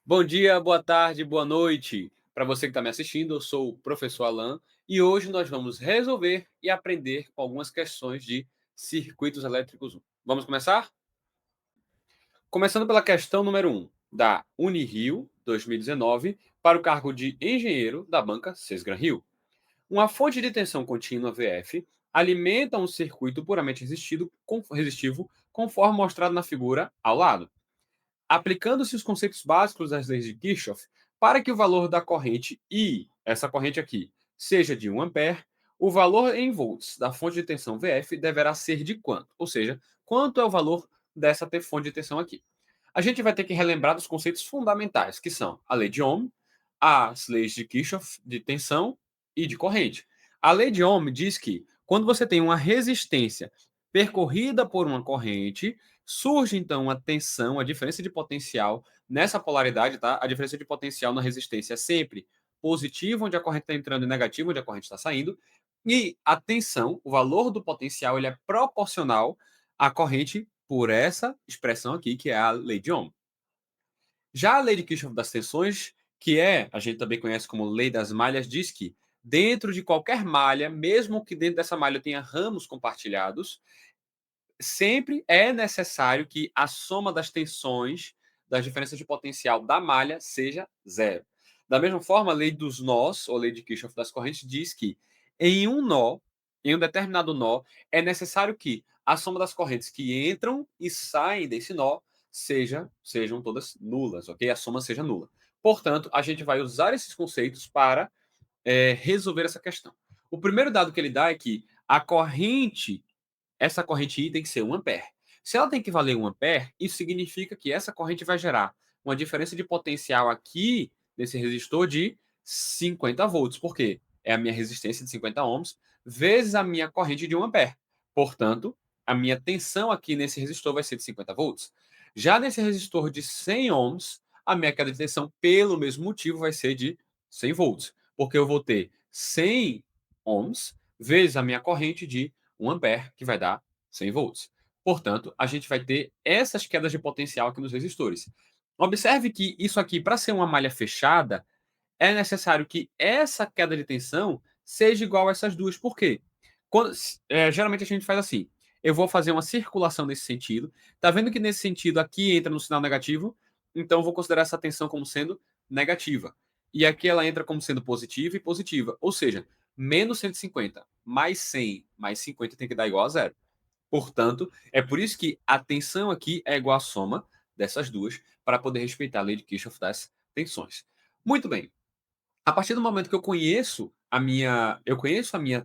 Bom dia, boa tarde, boa noite. Para você que está me assistindo, eu sou o professor Alan e hoje nós vamos resolver e aprender com algumas questões de circuitos elétricos 1. Vamos começar? Começando pela questão número 1, da Unirio 2019, para o cargo de engenheiro da banca Sesgran Rio. Uma fonte de tensão contínua VF alimenta um circuito puramente resistivo, conforme mostrado na figura ao lado. Aplicando-se os conceitos básicos das leis de Kirchhoff, para que o valor da corrente I, essa corrente aqui, seja de 1 ampere, o valor em volts da fonte de tensão VF deverá ser de quanto? Ou seja, quanto é o valor dessa fonte de tensão aqui? A gente vai ter que relembrar dos conceitos fundamentais, que são a lei de Ohm, as leis de Kirchhoff de tensão e de corrente. A lei de Ohm diz que quando você tem uma resistência percorrida por uma corrente, surge então uma tensão, a diferença de potencial nessa polaridade, tá? A diferença de potencial na resistência é sempre positiva, onde a corrente está entrando, e negativa, onde a corrente está saindo. E a tensão, o valor do potencial, ele é proporcional à corrente por essa expressão aqui, que é a lei de Ohm. Já a lei de Kirchhoff das tensões, que a gente também conhece como lei das malhas, diz que dentro de qualquer malha, mesmo que dentro dessa malha tenha ramos compartilhados, sempre é necessário que a soma das tensões, das diferenças de potencial da malha, seja zero. Da mesma forma, a lei dos nós, ou lei de Kirchhoff das correntes, diz que em um nó, em um determinado nó, é necessário que a soma das correntes que entram e saem desse nó sejam todas nulas, ok? A soma seja nula. Portanto, a gente vai usar esses conceitos para resolver essa questão. O primeiro dado que ele dá é que essa corrente I tem que ser 1 ampere. Se ela tem que valer 1 ampere, isso significa que essa corrente vai gerar uma diferença de potencial aqui nesse resistor de 50 volts. Por quê? É a minha resistência de 50 ohms vezes a minha corrente de 1 ampere. Portanto, a minha tensão aqui nesse resistor vai ser de 50 volts. Já nesse resistor de 100 ohms, a minha queda de tensão, pelo mesmo motivo, vai ser de 100 volts. Porque eu vou ter 100 ohms vezes a minha corrente de 1 ampere, que vai dar 100 volts. Portanto, a gente vai ter essas quedas de potencial aqui nos resistores. Observe que isso aqui, para ser uma malha fechada, é necessário que essa queda de tensão seja igual a essas duas. Por quê? Geralmente a gente faz assim. Eu vou fazer uma circulação nesse sentido. Tá vendo que nesse sentido aqui entra no sinal negativo? Então, eu vou considerar essa tensão como sendo negativa. E aqui ela entra como sendo positiva e positiva. Ou seja, menos 150 mais 100 mais 50 tem que dar igual a zero. Portanto, é por isso que a tensão aqui é igual à soma dessas duas, para poder respeitar a lei de Kirchhoff das tensões. Muito bem. A partir do momento que eu conheço a minha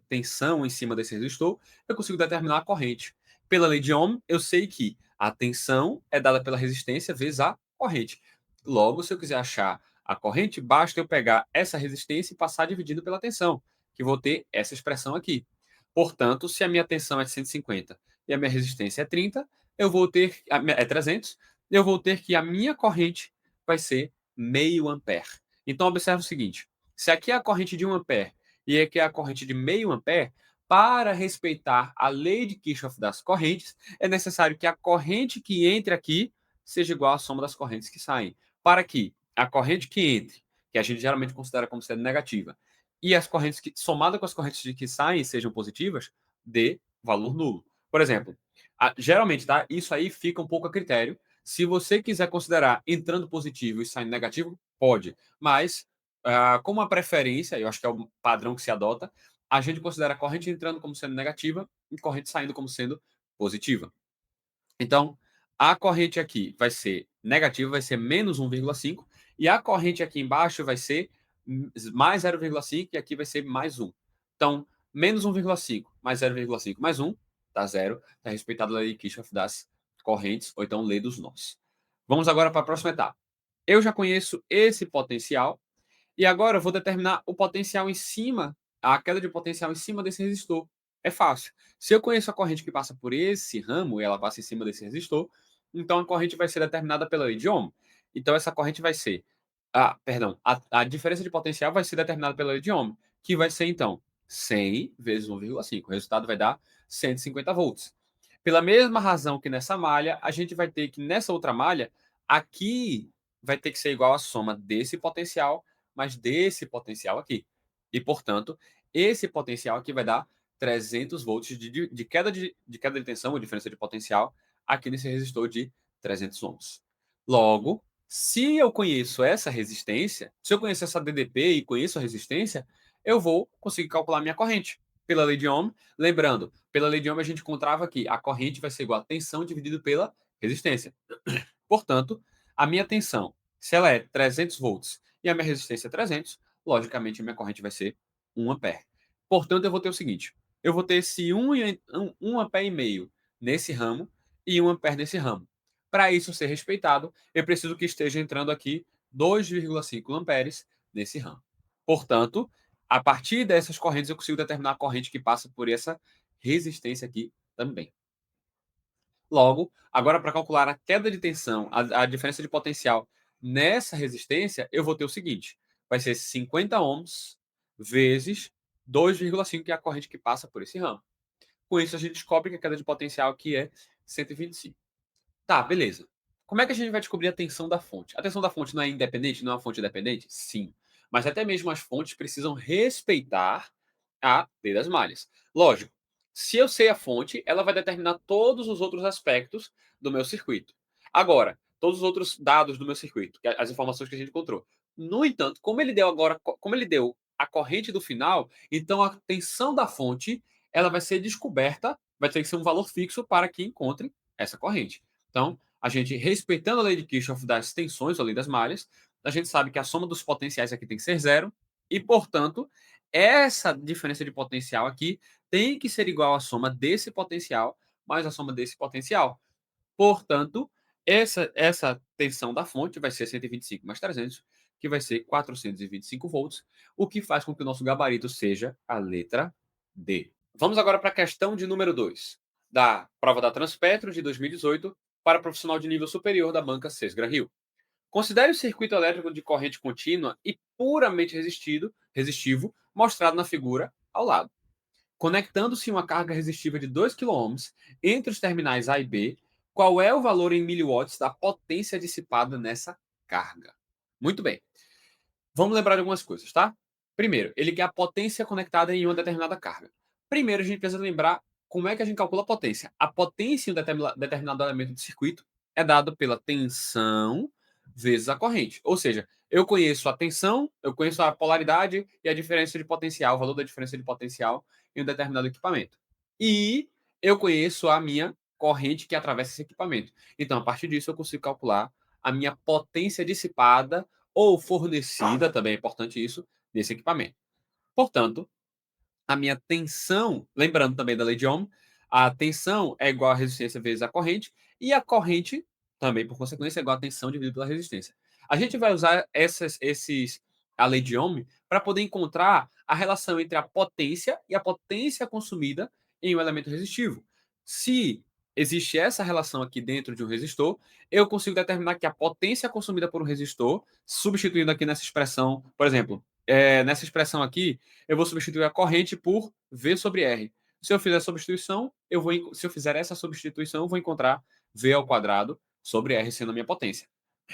tensão em cima desse resistor, eu consigo determinar a corrente. Pela lei de Ohm, eu sei que a tensão é dada pela resistência vezes a corrente. Logo, se eu quiser achar a corrente, basta eu pegar essa resistência e passar dividido pela tensão, que vou ter essa expressão aqui. Portanto, se a minha tensão é 150 e a minha resistência é 30, eu vou ter é 300, eu vou ter que a minha corrente vai ser meio ampere. Então, observe o seguinte: se aqui é a corrente de 1 ampere e aqui é a corrente de meio ampere, para respeitar a lei de Kirchhoff das correntes, é necessário que a corrente que entre aqui seja igual à soma das correntes que saem. Para que a corrente que entre, que a gente geralmente considera como sendo negativa, e as correntes que, somada com as correntes que saem, sejam positivas, dê valor nulo. Por exemplo, geralmente, tá? Isso aí fica um pouco a critério. Se você quiser considerar entrando positivo e saindo negativo, pode. Mas, como a preferência, eu acho que é o padrão que se adota, a gente considera a corrente entrando como sendo negativa e corrente saindo como sendo positiva. Então, a corrente aqui vai ser negativa, vai ser menos 1,5, e a corrente aqui embaixo vai ser mais 0,5 e aqui vai ser mais 1. Então, menos 1,5 mais 0,5 mais 1 dá zero, está respeitado a lei de Kirchhoff das correntes, ou então lei dos nós. Vamos agora para a próxima etapa. Eu já conheço esse potencial, e agora eu vou determinar o potencial em cima, a queda de potencial em cima desse resistor. É fácil. Se eu conheço a corrente que passa por esse ramo e ela passa em cima desse resistor, então a corrente vai ser determinada pela lei de Ohm. Então essa corrente vai ser, perdão, a diferença de potencial vai ser determinada pela lei de Ohm, que vai ser então 100 vezes 1,5. O resultado vai dar 150 volts. Pela mesma razão que nessa malha, a gente vai ter que nessa outra malha, aqui vai ter que ser igual à soma desse potencial mais desse potencial aqui. E, portanto, esse potencial aqui vai dar 300 volts de queda de tensão, ou diferença de potencial, aqui nesse resistor de 300 ohms. Logo, se eu conheço essa resistência, se eu conheço essa DDP e conheço a resistência, eu vou conseguir calcular minha corrente. Pela lei de Ohm, lembrando, pela lei de Ohm a gente encontrava que a corrente vai ser igual a tensão dividido pela resistência. Portanto, a minha tensão, se ela é 300 volts e a minha resistência é 300, logicamente a minha corrente vai ser 1 ampere. Portanto, eu vou ter o seguinte, eu vou ter esse 1 ampere e meio nesse ramo e 1 ampere nesse ramo. Para isso ser respeitado, eu preciso que esteja entrando aqui 2,5 amperes nesse ramo. Portanto, a partir dessas correntes eu consigo determinar a corrente que passa por essa resistência aqui também. Logo, agora para calcular a queda de tensão, a diferença de potencial nessa resistência, eu vou ter o seguinte: vai ser 50 ohms vezes 2,5, que é a corrente que passa por esse ramo. Com isso, a gente descobre que a queda de potencial aqui é 125. Tá, beleza. Como é que a gente vai descobrir a tensão da fonte? A tensão da fonte não é independente, não é uma fonte independente? Sim. Mas até mesmo as fontes precisam respeitar a lei das malhas. Lógico, se eu sei a fonte, ela vai determinar todos os outros aspectos do meu circuito. Agora, todos os outros dados do meu circuito, as informações que a gente encontrou. No entanto, como ele deu a corrente do final, então a tensão da fonte, ela vai ser descoberta, vai ter que ser um valor fixo para que encontre essa corrente. Então, a gente, respeitando a lei de Kirchhoff das tensões, a lei das malhas, a gente sabe que a soma dos potenciais aqui tem que ser zero, e, portanto, essa diferença de potencial aqui tem que ser igual à soma desse potencial mais a soma desse potencial. Portanto, essa tensão da fonte vai ser 125 mais 300, que vai ser 425 volts, o que faz com que o nosso gabarito seja a letra D. Vamos agora para a questão de número 2, da prova da Transpetro de 2018, para profissional de nível superior da banca Sesgra Rio. Considere o circuito elétrico de corrente contínua e puramente resistivo mostrado na figura ao lado. Conectando-se uma carga resistiva de 2 kΩ entre os terminais A e B, qual é o valor em miliwatts da potência dissipada nessa carga? Muito bem. Vamos lembrar de algumas coisas, tá? Primeiro, ele quer a potência conectada em uma determinada carga. Primeiro, a gente precisa lembrar como é que a gente calcula a potência. A potência em um determinado elemento do circuito é dada pela tensão vezes a corrente. Ou seja, eu conheço a tensão, eu conheço a polaridade e a diferença de potencial, o valor da diferença de potencial em um determinado equipamento. E eu conheço a minha corrente que atravessa esse equipamento. Então, a partir disso, eu consigo calcular a minha potência dissipada ou fornecida, também é importante isso, nesse equipamento. Portanto, a minha tensão, lembrando também da lei de Ohm, a tensão é igual à resistência vezes a corrente, e a corrente, também por consequência, é igual à tensão dividido pela resistência. A gente vai usar a lei de Ohm para poder encontrar a relação entre a potência e a potência consumida em um elemento resistivo. Se existe essa relação aqui dentro de um resistor, eu consigo determinar que a potência consumida por um resistor, substituindo aqui nessa expressão, por exemplo, nessa expressão aqui, eu vou substituir a corrente por V sobre R. Se eu fizer a substituição, se eu fizer essa substituição, eu vou encontrar V ao quadrado sobre R sendo a minha potência.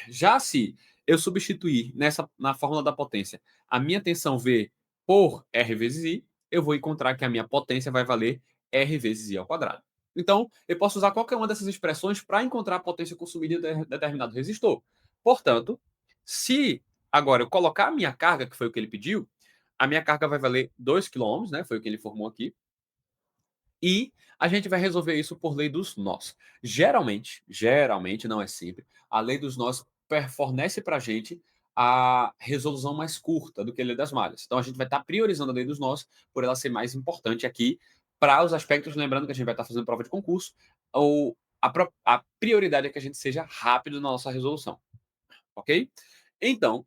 Já se eu substituir na fórmula da potência a minha tensão V por R vezes I, eu vou encontrar que a minha potência vai valer R vezes I ao quadrado. Então, eu posso usar qualquer uma dessas expressões para encontrar a potência consumida em determinado resistor. Portanto, se agora eu colocar a minha carga, que foi o que ele pediu, a minha carga vai valer 2 kΩ, né? Foi o que ele formou aqui. E a gente vai resolver isso por lei dos nós. Geralmente, não é sempre, a lei dos nós fornece para a gente a resolução mais curta do que a lei das malhas. Então a gente vai estar priorizando a lei dos nós por ela ser mais importante aqui para os aspectos, lembrando que a gente vai estar fazendo prova de concurso, ou a prioridade é que a gente seja rápido na nossa resolução, ok? Então,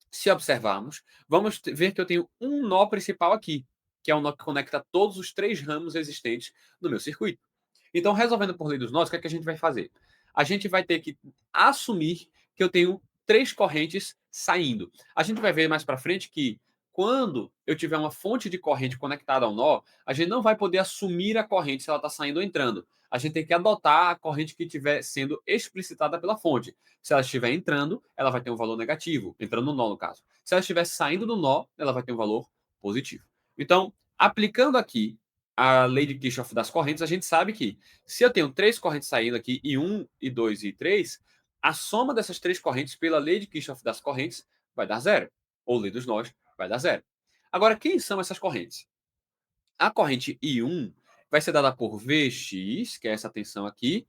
se observarmos, vamos ver que eu tenho um nó principal aqui, que é o nó que conecta todos os 3 ramos existentes no meu circuito. Então, resolvendo por lei dos nós, o que é que a gente vai fazer? A gente vai ter que assumir que eu tenho 3 correntes saindo. A gente vai ver mais para frente que quando eu tiver uma fonte de corrente conectada ao nó, a gente não vai poder assumir a corrente se ela está saindo ou entrando. A gente tem que adotar a corrente que estiver sendo explicitada pela fonte. Se ela estiver entrando, ela vai ter um valor negativo, entrando no nó, no caso. Se ela estiver saindo do nó, ela vai ter um valor positivo. Então, aplicando aqui a lei de Kirchhoff das correntes, a gente sabe que se eu tenho três correntes saindo aqui, e 1, e 2 e 3, a soma dessas três correntes pela lei de Kirchhoff das correntes vai dar zero. Ou lei dos nós vai dar zero. Agora, quem são essas correntes? A corrente I1 vai ser dada por Vx, que é essa tensão aqui,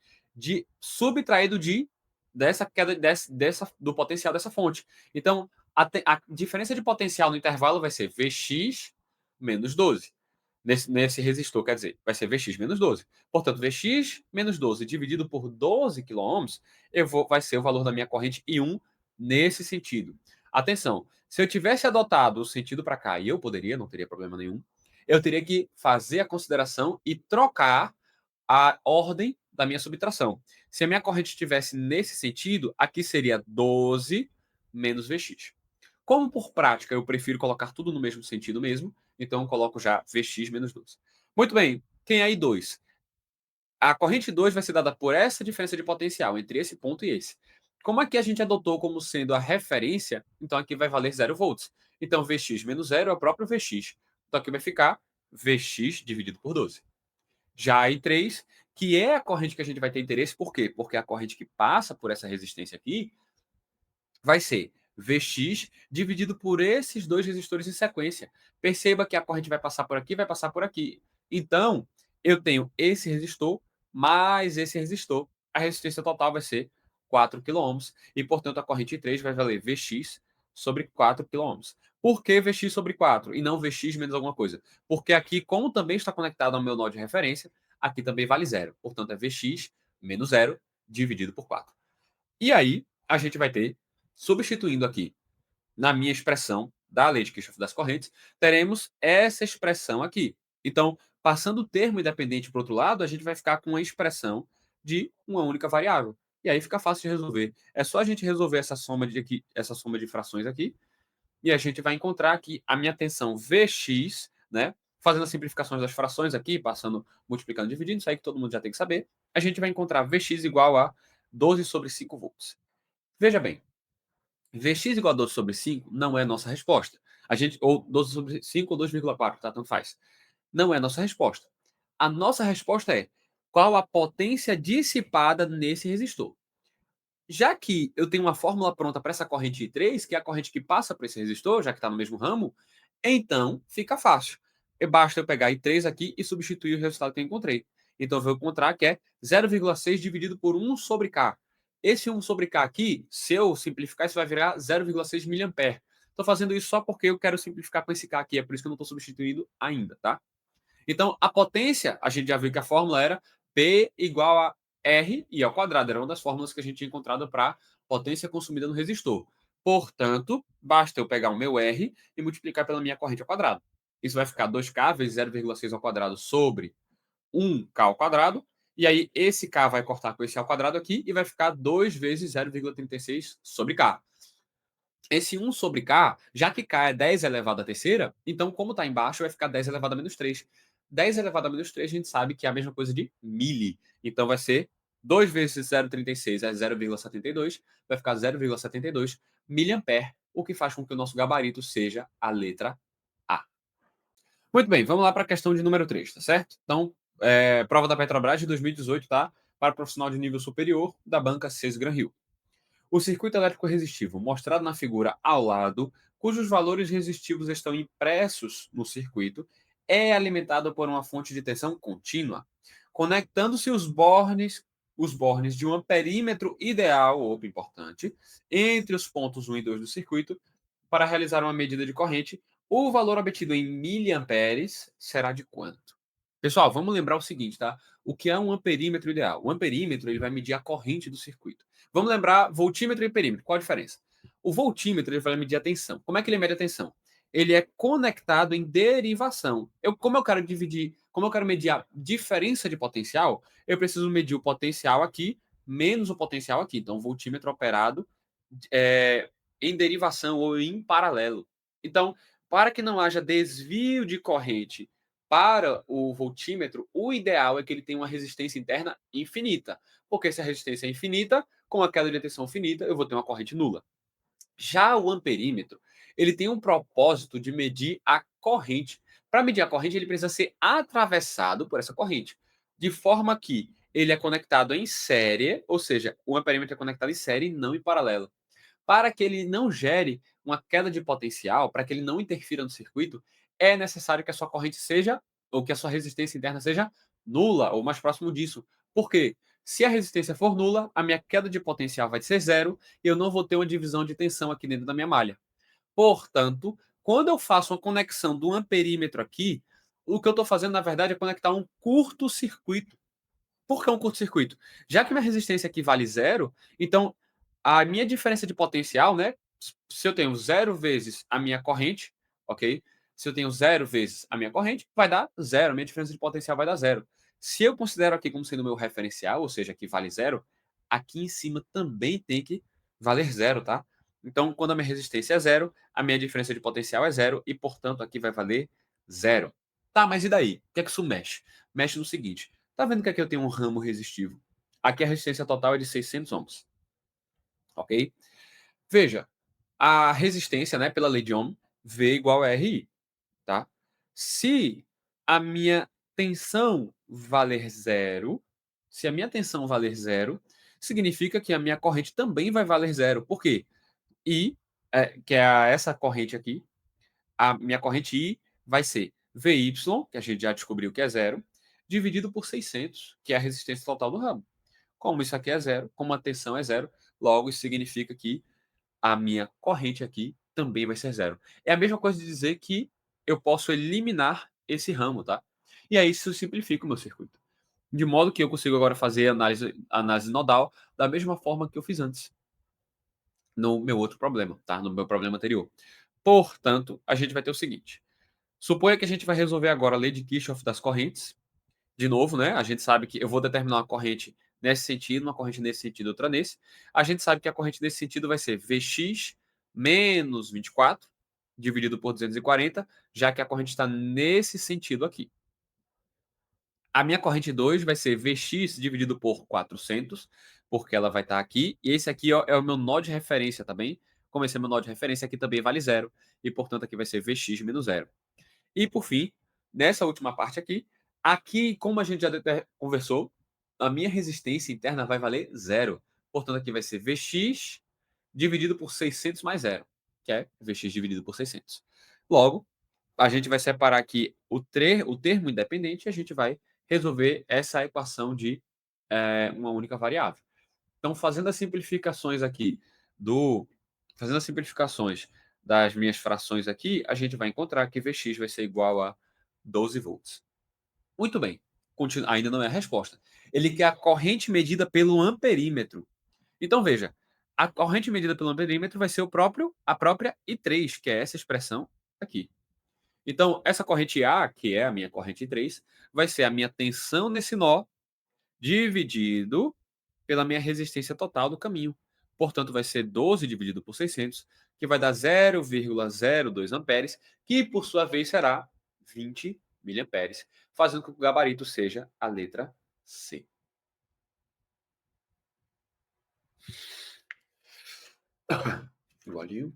subtraído dessa queda do potencial dessa fonte. Então, a diferença de potencial no intervalo vai ser Vx menos 12. Nesse resistor, quer dizer, vai ser Vx menos 12. Portanto, Vx menos 12 dividido por 12 kΩ vai ser o valor da minha corrente I1 nesse sentido. Atenção, se eu tivesse adotado o sentido para cá, e eu poderia, não teria problema nenhum, eu teria que fazer a consideração e trocar a ordem da minha subtração. Se a minha corrente estivesse nesse sentido, aqui seria 12 menos Vx. Como por prática eu prefiro colocar tudo no mesmo sentido mesmo, então eu coloco já Vx menos 12. Muito bem, quem é I2? A corrente 2 vai ser dada por essa diferença de potencial entre esse ponto e esse. Como aqui a gente adotou como sendo a referência, então aqui vai valer 0 volts. Então Vx menos 0 é o próprio Vx. Então aqui vai ficar Vx dividido por 12. Já a I3, que é a corrente que a gente vai ter interesse, por quê? Porque a corrente que passa por essa resistência aqui vai ser Vx dividido por esses dois resistores em sequência. Perceba que a corrente vai passar por aqui, vai passar por aqui. Então, eu tenho esse resistor mais esse resistor. A resistência total vai ser 4 kΩ e, portanto, a corrente 3 vai valer Vx sobre 4 kΩ. Por que Vx sobre 4 e não Vx menos alguma coisa? Porque aqui, como também está conectado ao meu nó de referência, aqui também vale zero. Portanto, é Vx menos zero dividido por 4. E aí, a gente vai ter, substituindo aqui na minha expressão da lei de Kirchhoff das correntes, teremos essa expressão aqui. Então, passando o termo independente para o outro lado, a gente vai ficar com a expressão de uma única variável. E aí fica fácil de resolver. É só a gente resolver essa soma de frações aqui, e a gente vai encontrar aqui a minha tensão Vx, né? Fazendo as simplificações das frações aqui, passando, multiplicando, dividindo, isso aí que todo mundo já tem que saber. A gente vai encontrar Vx igual a 12 sobre 5 volts. Veja bem, Vx igual a 12 sobre 5 não é nossa resposta. Ou 12 sobre 5 ou 2,4, tá? Tanto faz. Não é nossa resposta. A nossa resposta é qual a potência dissipada nesse resistor. Já que eu tenho uma fórmula pronta para essa corrente I3, que é a corrente que passa por esse resistor, já que está no mesmo ramo, então fica fácil. Basta eu pegar I3 aqui e substituir o resultado que eu encontrei. Então eu vou encontrar que é 0,6 dividido por 1 sobre K. Esse 1 sobre K aqui, se eu simplificar, isso vai virar 0,6 miliampere. Estou fazendo isso só porque eu quero simplificar com esse K aqui, é por isso que eu não estou substituindo ainda, tá? Então, a potência, a gente já viu que a fórmula era P igual a R e ao quadrado. Era uma das fórmulas que a gente tinha encontrado para potência consumida no resistor. Portanto, basta eu pegar o meu R e multiplicar pela minha corrente ao quadrado. Isso vai ficar 2K vezes 0,6 ao quadrado sobre 1K ao quadrado. E aí, esse K vai cortar com esse ao quadrado aqui e vai ficar 2 vezes 0,36 sobre K. Esse 1 sobre K, já que K é 10 elevado à terceira, então, como está embaixo, vai ficar 10 elevado a menos 3. 10 elevado a menos 3, a gente sabe que é a mesma coisa de mili. Então, vai ser 2 vezes 0,36 é 0,72, vai ficar 0,72 miliampere, o que faz com que o nosso gabarito seja a letra A. Muito bem, vamos lá para a questão de número 3, tá certo? Então, prova da Petrobras de 2018, tá? Para profissional de nível superior da banca CES Gran Rio. O circuito elétrico resistivo, mostrado na figura ao lado, cujos valores resistivos estão impressos no circuito, é alimentado por uma fonte de tensão contínua, conectando-se os bornes de um perímetro ideal, ou importante, entre os pontos 1 e 2 do circuito, para realizar uma medida de corrente. O valor obtido em miliamperes será de quanto? Pessoal, vamos lembrar o seguinte, tá? O que é um amperímetro ideal? O amperímetro ele vai medir a corrente do circuito. Vamos lembrar voltímetro e perímetro. Qual a diferença? O voltímetro ele vai medir a tensão. Como é que ele mede a tensão? Ele é conectado em derivação. Como eu quero medir a diferença de potencial, eu preciso medir o potencial aqui menos o potencial aqui. Então, o voltímetro operado é, em derivação ou em paralelo. Então, Para que não haja desvio de corrente para o voltímetro, o ideal é que ele tenha uma resistência interna infinita, porque se a resistência é infinita, com a queda de tensão finita, eu vou ter uma corrente nula. Já o amperímetro, ele tem um propósito de medir a corrente. Para medir a corrente, ele precisa ser atravessado por essa corrente, de forma que ele é conectado em série, ou seja, o amperímetro é conectado em série e não em paralelo. Para que ele não gere uma queda de potencial, para que ele não interfira no circuito, é necessário que a sua corrente seja, ou que a sua resistência interna seja nula, ou mais próximo disso. Por quê? Se a resistência for nula, a minha queda de potencial vai ser zero e eu não vou ter uma divisão de tensão aqui dentro da minha malha. Portanto, quando eu faço uma conexão do amperímetro aqui, o que eu estou fazendo, na verdade, é conectar um curto-circuito. Por que um curto-circuito? Já que minha resistência aqui vale zero, então a minha diferença de potencial, né? Se eu tenho zero vezes a minha corrente, ok? Se eu tenho zero vezes a minha corrente, vai dar zero. A minha diferença de potencial vai dar zero. Se eu considero aqui como sendo o meu referencial, ou seja, que vale zero, aqui em cima também tem que valer zero, tá? Então, quando a minha resistência é zero, a minha diferença de potencial é zero e, portanto, aqui vai valer zero. Tá, mas e daí? O que é que isso mexe? Mexe no seguinte. Tá vendo que aqui eu tenho um ramo resistivo? Aqui a resistência total é de 600 ohms, ok? Veja, a resistência, né, pela lei de Ohm, V igual a RI, tá? Se a minha tensão valer zero, se a minha tensão valer zero, significa que a minha corrente também vai valer zero. Por quê? I, que é essa corrente aqui, a minha corrente I vai ser VY, que a gente já descobriu que é zero, dividido por 600, que é a resistência total do ramo. Como isso aqui é zero, como a tensão é zero, logo isso significa que a minha corrente aqui também vai ser zero. É a mesma coisa de dizer que eu posso eliminar esse ramo, tá? E aí isso simplifica o meu circuito. De modo que eu consigo agora fazer análise nodal da mesma forma que eu fiz antes, no meu outro problema, tá? No meu problema anterior. Portanto, a gente vai ter o seguinte. Suponha que a gente vai resolver agora a lei de Kirchhoff das correntes, de novo, né? A gente sabe que eu vou determinar uma corrente nesse sentido, uma corrente nesse sentido, outra nesse. A gente sabe que a corrente nesse sentido vai ser Vx menos 24 dividido por 240, já que a corrente está nesse sentido aqui. A minha corrente 2 vai ser Vx dividido por 400, porque ela vai estar aqui. E esse aqui ó, é o meu nó de referência, tá bem? Como esse é meu nó de referência, aqui também vale zero. E, portanto, aqui vai ser Vx menos zero. E por fim, nessa última parte aqui, como a gente já conversou, a minha resistência interna vai valer zero. Portanto, aqui vai ser Vx dividido por 600 mais zero, que é Vx dividido por 600. Logo, a gente vai separar aqui o termo independente e a gente vai resolver essa equação de uma única variável. Então, fazendo as simplificações aqui do. Fazendo as simplificações das minhas frações aqui, a gente vai encontrar que Vx vai ser igual a 12 volts. Muito bem. Ainda não é a resposta. Ele quer a corrente medida pelo amperímetro. Então, veja, a corrente medida pelo amperímetro vai ser a própria I3, que é essa expressão aqui. Então, essa corrente A, que é a minha corrente I3, vai ser a minha tensão nesse nó dividido pela minha resistência total do caminho. Portanto, vai ser 12 dividido por 600, que vai dar 0,02 amperes, que por sua vez será 20 miliamperes, fazendo com que o gabarito seja a letra C. Golinho.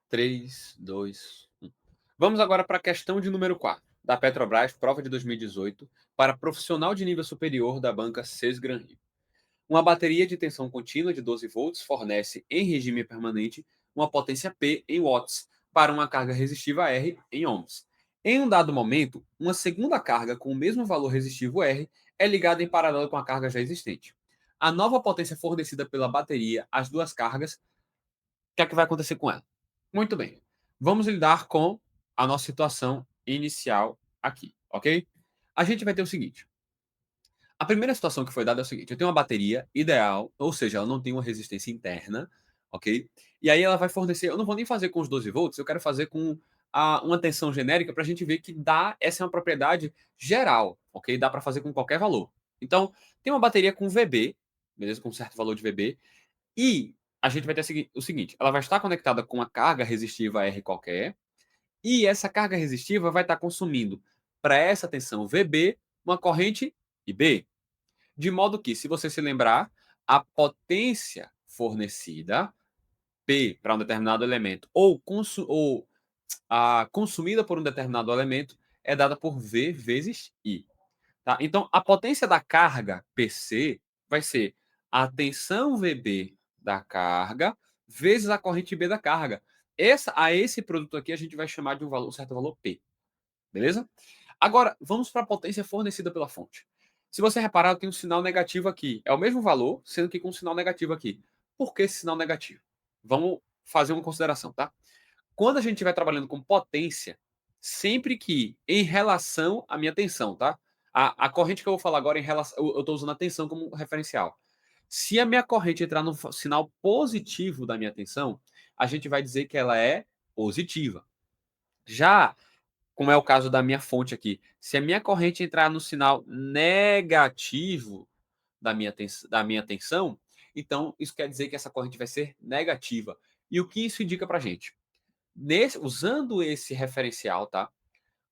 3, 2, 1. Vamos agora para a questão de número 4, da Petrobras, prova de 2018, para profissional de nível superior da banca CES Gran Rio. Uma bateria de tensão contínua de 12 volts fornece, em regime permanente, uma potência P em watts para uma carga resistiva R em ohms. Em um dado momento, uma segunda carga com o mesmo valor resistivo R é ligada em paralelo com a carga já existente. A nova potência fornecida pela bateria às duas cargas, o que é que vai acontecer com ela? Muito bem. Vamos lidar com a nossa situação inicial aqui, ok? A gente vai ter o seguinte: a primeira situação que foi dada é o seguinte: eu tenho uma bateria ideal, ou seja, ela não tem uma resistência interna, ok? E aí ela vai fornecer, eu não vou nem fazer com os 12 volts, eu quero fazer com uma tensão genérica para a gente ver que dá, essa é uma propriedade geral, ok? Dá para fazer com qualquer valor. Então, tem uma bateria com VB, beleza? Com um certo valor de VB, e a gente vai ter o seguinte, ela vai estar conectada com uma carga resistiva R qualquer, e essa carga resistiva vai estar consumindo para essa tensão VB uma corrente IB. De modo que, se você se lembrar, a potência fornecida P para um determinado elemento ou a consumida por um determinado elemento é dada por V vezes I. Tá? Então, a potência da carga PC vai ser a tensão VB da carga vezes a corrente B da carga. Esse produto aqui a gente vai chamar de um certo valor P. Beleza? Agora, vamos para a potência fornecida pela fonte. Se você reparar, tem um sinal negativo aqui. É o mesmo valor, sendo que com um sinal negativo aqui. Por que esse sinal negativo? Vamos fazer uma consideração, tá? Quando a gente estiver trabalhando com potência, sempre que em relação à minha tensão, tá? A corrente que eu vou falar agora em relação. Eu estou usando a tensão como referencial. Se a minha corrente entrar no sinal positivo da minha tensão, a gente vai dizer que ela é positiva. Já como é o caso da minha fonte aqui, se a minha corrente entrar no sinal negativo da minha tensão, então isso quer dizer que essa corrente vai ser negativa. E o que isso indica para a gente? Usando esse referencial, tá?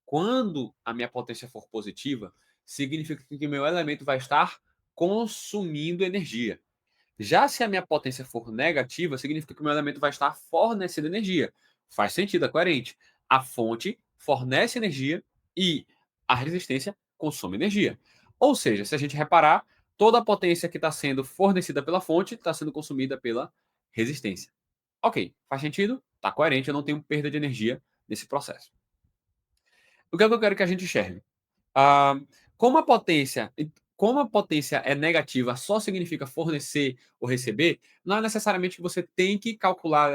Quando a minha potência for positiva, significa que o meu elemento vai estar consumindo energia. Já se a minha potência for negativa, significa que o meu elemento vai estar fornecendo energia. Faz sentido, é coerente. A fonte fornece energia e a resistência consome energia. Ou seja, se a gente reparar, toda a potência que está sendo fornecida pela fonte está sendo consumida pela resistência. Ok, faz sentido? Está coerente, eu não tenho perda de energia nesse processo. O que é que eu quero que a gente enxergue? Ah, como a potência, como a potência é negativa, só significa fornecer ou receber, não é necessariamente que você tem que calcular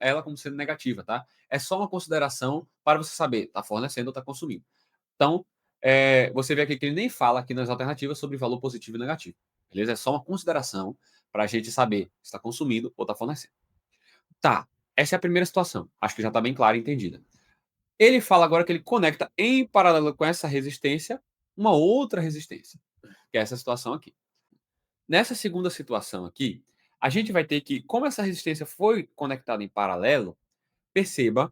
ela como sendo negativa, tá? É só uma consideração para você saber, está fornecendo ou está consumindo. Então, você vê aqui que ele nem fala aqui nas alternativas sobre valor positivo e negativo. Beleza? É só uma consideração para a gente saber se está consumindo ou está fornecendo. Tá, essa é a primeira situação. Acho que já está bem clara e entendida. Ele fala agora que ele conecta em paralelo com essa resistência uma outra resistência, que é essa situação aqui. Nessa segunda situação aqui, a gente vai ter que, como essa resistência foi conectada em paralelo, perceba,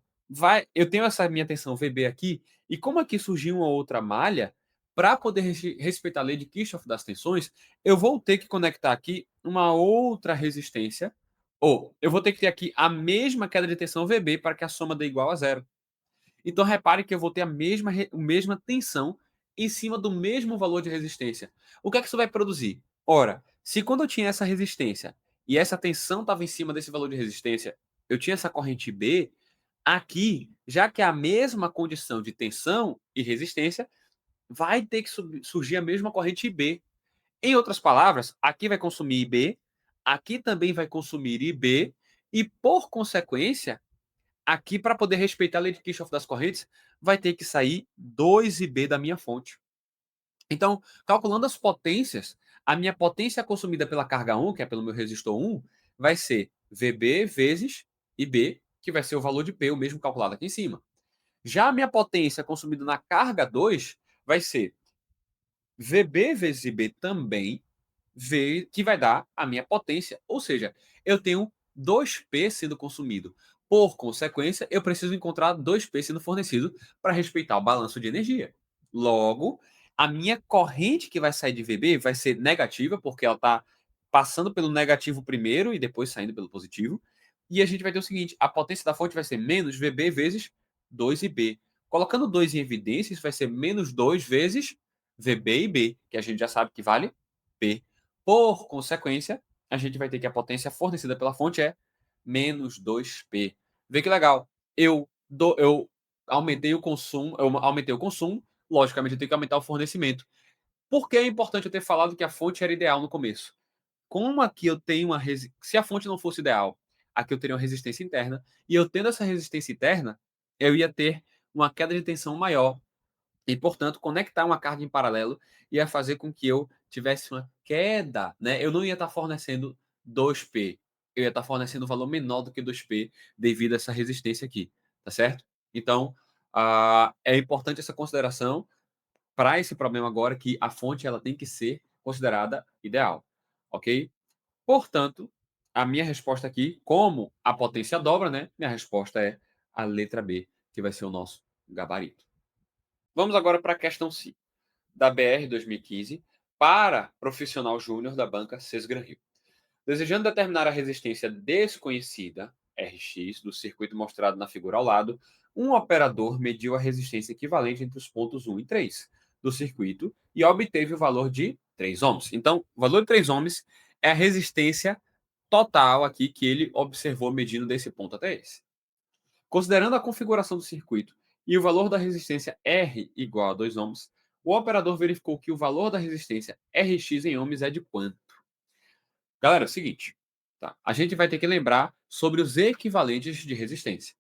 eu tenho essa minha tensão VB aqui, e como aqui surgiu uma outra malha, para poder respeitar a lei de Kirchhoff das tensões, eu vou ter que conectar aqui uma outra resistência, ou eu vou ter que ter aqui a mesma queda de tensão VB para que a soma dê igual a zero. Então repare que eu vou ter a mesma tensão em cima do mesmo valor de resistência. O que é que isso vai produzir? Ora, se quando eu tinha essa resistência e essa tensão estava em cima desse valor de resistência, eu tinha essa corrente B, aqui, já que é a mesma condição de tensão e resistência, vai ter que surgir a mesma corrente IB. Em outras palavras, aqui vai consumir IB, aqui também vai consumir IB, e por consequência, aqui, para poder respeitar a lei de Kirchhoff das correntes, vai ter que sair 2IB da minha fonte. Então, calculando as potências, a minha potência consumida pela carga 1, que é pelo meu resistor 1, vai ser VB vezes IB, que vai ser o valor de P, o mesmo calculado aqui em cima. Já a minha potência consumida na carga 2 vai ser VB vezes IB também, que vai dar a minha potência. Ou seja, eu tenho 2P sendo consumido. Por consequência, eu preciso encontrar 2P sendo fornecido para respeitar o balanço de energia. Logo, a minha corrente que vai sair de VB vai ser negativa, porque ela está passando pelo negativo primeiro e depois saindo pelo positivo. E a gente vai ter o seguinte: a potência da fonte vai ser menos VB vezes 2IB. Colocando 2 em evidência, isso vai ser menos 2 vezes VB e B, que a gente já sabe que vale P. Por consequência, a gente vai ter que a potência fornecida pela fonte é menos 2P. Vê que legal. Eu aumentei o consumo, logicamente eu tenho que aumentar o fornecimento. Por que é importante eu ter falado que a fonte era ideal no começo? Como aqui eu tenho se a fonte não fosse ideal, aqui eu teria uma resistência interna, e eu tendo essa resistência interna, eu ia ter uma queda de tensão maior, e, portanto, conectar uma carga em paralelo ia fazer com que eu tivesse uma queda, né? Eu não ia estar fornecendo 2P. eu ia estar fornecendo um valor menor do que 2P devido a essa resistência aqui, tá certo? Então, é importante essa consideração para esse problema agora que a fonte ela tem que ser considerada ideal, ok? Portanto, a minha resposta aqui, como a potência dobra, né? Minha resposta é a letra B, que vai ser o nosso gabarito. Vamos agora para a questão 5, da BR 2015, para profissional júnior da banca Sesgran Rio. Desejando determinar a resistência desconhecida, Rx, do circuito mostrado na figura ao lado, um operador mediu a resistência equivalente entre os pontos 1 e 3 do circuito e obteve o valor de 3 ohms. Então, o valor de 3 ohms é a resistência total aqui que ele observou medindo desse ponto até esse. Considerando a configuração do circuito e o valor da resistência R igual a 2 ohms, o operador verificou que o valor da resistência Rx em ohms é de quanto? Galera, é o seguinte, tá? A gente vai ter que lembrar sobre os equivalentes de resistência.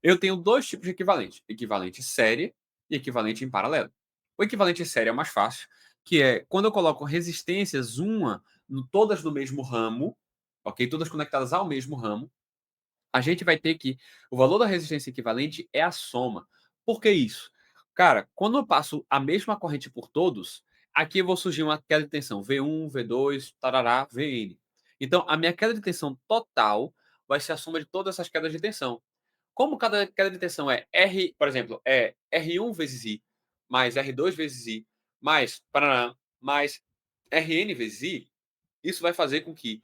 Eu tenho dois tipos de equivalente: equivalente série e equivalente em paralelo. O equivalente série é o mais fácil, que é quando eu coloco resistências todas no mesmo ramo, ok? Todas conectadas ao mesmo ramo, a gente vai ter que o valor da resistência equivalente é a soma. Por que isso? Cara, quando eu passo a mesma corrente por todos, aqui eu vou surgir uma queda de tensão V1, V2, tarará, Vn. Então, a minha queda de tensão total vai ser a soma de todas essas quedas de tensão. Como cada queda de tensão é R, por exemplo, é R1 vezes I, mais R2 vezes I, mais parará, mais Rn vezes I, isso vai fazer com que,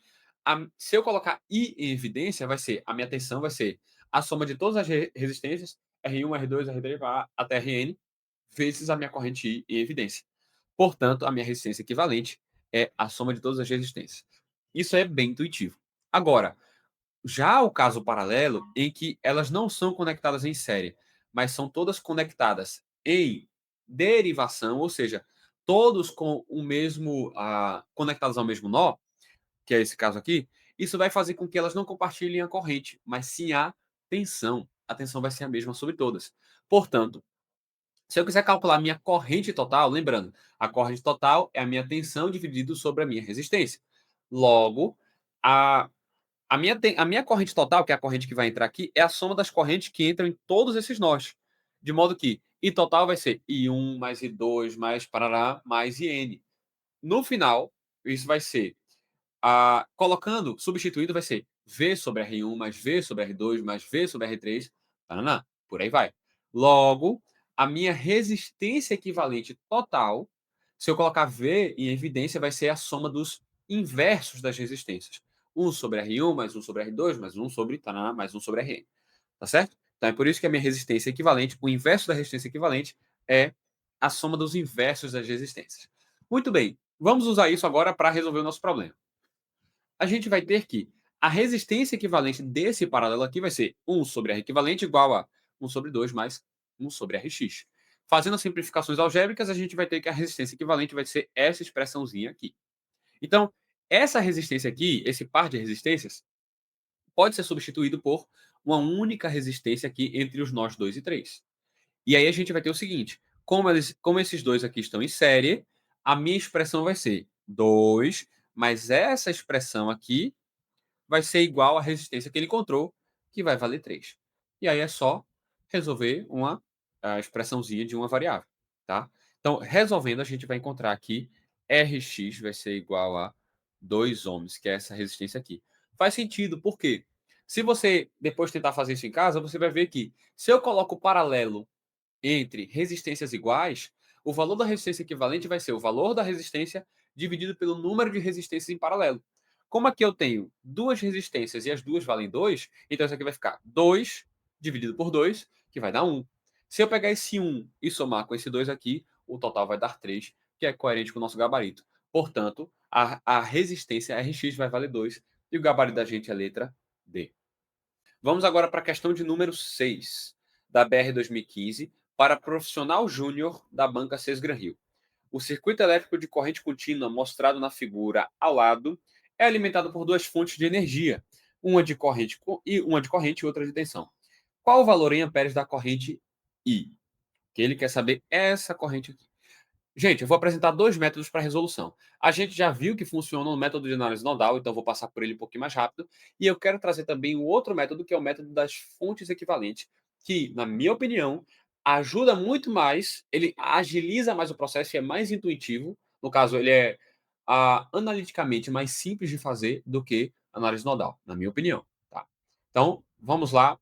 se eu colocar I em evidência, a minha tensão vai ser a soma de todas as resistências, R1, R2, R3, até Rn, vezes a minha corrente I em evidência. Portanto, a minha resistência equivalente é a soma de todas as resistências. Isso é bem intuitivo. Agora, já o caso paralelo, em que elas não são conectadas em série, mas são todas conectadas em derivação, ou seja, todos com o mesmo, conectados ao mesmo nó, que é esse caso aqui, isso vai fazer com que elas não compartilhem a corrente, mas sim a tensão. A tensão vai ser a mesma sobre todas. Portanto, se eu quiser calcular a minha corrente total, lembrando, a corrente total é a minha tensão dividido sobre a minha resistência. Logo, a, a minha corrente total, que é a corrente que vai entrar aqui, é a soma das correntes que entram em todos esses nós. De modo que I total vai ser I1 mais I2 mais parará mais IN. No final, isso vai ser colocando, substituindo, vai ser V sobre R1 mais V sobre R2 mais V sobre R3, taraná, por aí vai. Logo, a minha resistência equivalente total, se eu colocar V em evidência, vai ser a soma dos inversos das resistências. 1 sobre R1 mais 1 sobre R2 mais 1 sobre taraná mais 1 sobre Rn. Tá certo? Então é por isso que a minha resistência equivalente, o inverso da resistência equivalente é a soma dos inversos das resistências. Muito bem, vamos usar isso agora para resolver o nosso problema. A gente vai ter que a resistência equivalente desse paralelo aqui vai ser 1 sobre R equivalente igual a 1 sobre 2 mais 1 sobre Rx. Fazendo as simplificações algébricas, a gente vai ter que a resistência equivalente vai ser essa expressãozinha aqui. Então, essa resistência aqui, esse par de resistências, pode ser substituído por uma única resistência aqui entre os nós 2 e 3. E aí a gente vai ter o seguinte, como esses dois aqui estão em série, a minha expressão vai ser 2 mais essa expressão aqui vai ser igual à resistência que ele encontrou, que vai valer 3. E aí é só resolver a expressãozinha de uma variável, tá? Então, resolvendo, a gente vai encontrar aqui Rx vai ser igual a 2 ohms, que é essa resistência aqui. Faz sentido, por quê? Se você depois tentar fazer isso em casa, você vai ver que se eu coloco o paralelo entre resistências iguais, o valor da resistência equivalente vai ser o valor da resistência dividido pelo número de resistências em paralelo. Como aqui eu tenho duas resistências e as duas valem 2, então isso aqui vai ficar 2 dividido por 2, que vai dar 1. Se eu pegar esse 1 e somar com esse 2 aqui, o total vai dar 3, que é coerente com o nosso gabarito. Portanto, a resistência Rx vai valer 2 e o gabarito da gente é a letra D. Vamos agora para a questão de número 6, da BR 2015, para profissional júnior da banca Sesgran Rio. O circuito elétrico de corrente contínua mostrado na figura ao lado é alimentado por duas fontes de energia, uma de corrente e outra de tensão. Qual o valor em amperes da corrente I? Que ele quer saber essa corrente aqui. Gente, eu vou apresentar 2 métodos para resolução. A gente já viu que funciona o método de análise nodal, então vou passar por ele um pouquinho mais rápido. E eu quero trazer também um outro método, que é o método das fontes equivalentes, que, na minha opinião, ajuda muito mais, ele agiliza mais o processo e é mais intuitivo. No caso, ele é analiticamente mais simples de fazer do que análise nodal, na minha opinião. Tá? Então, vamos lá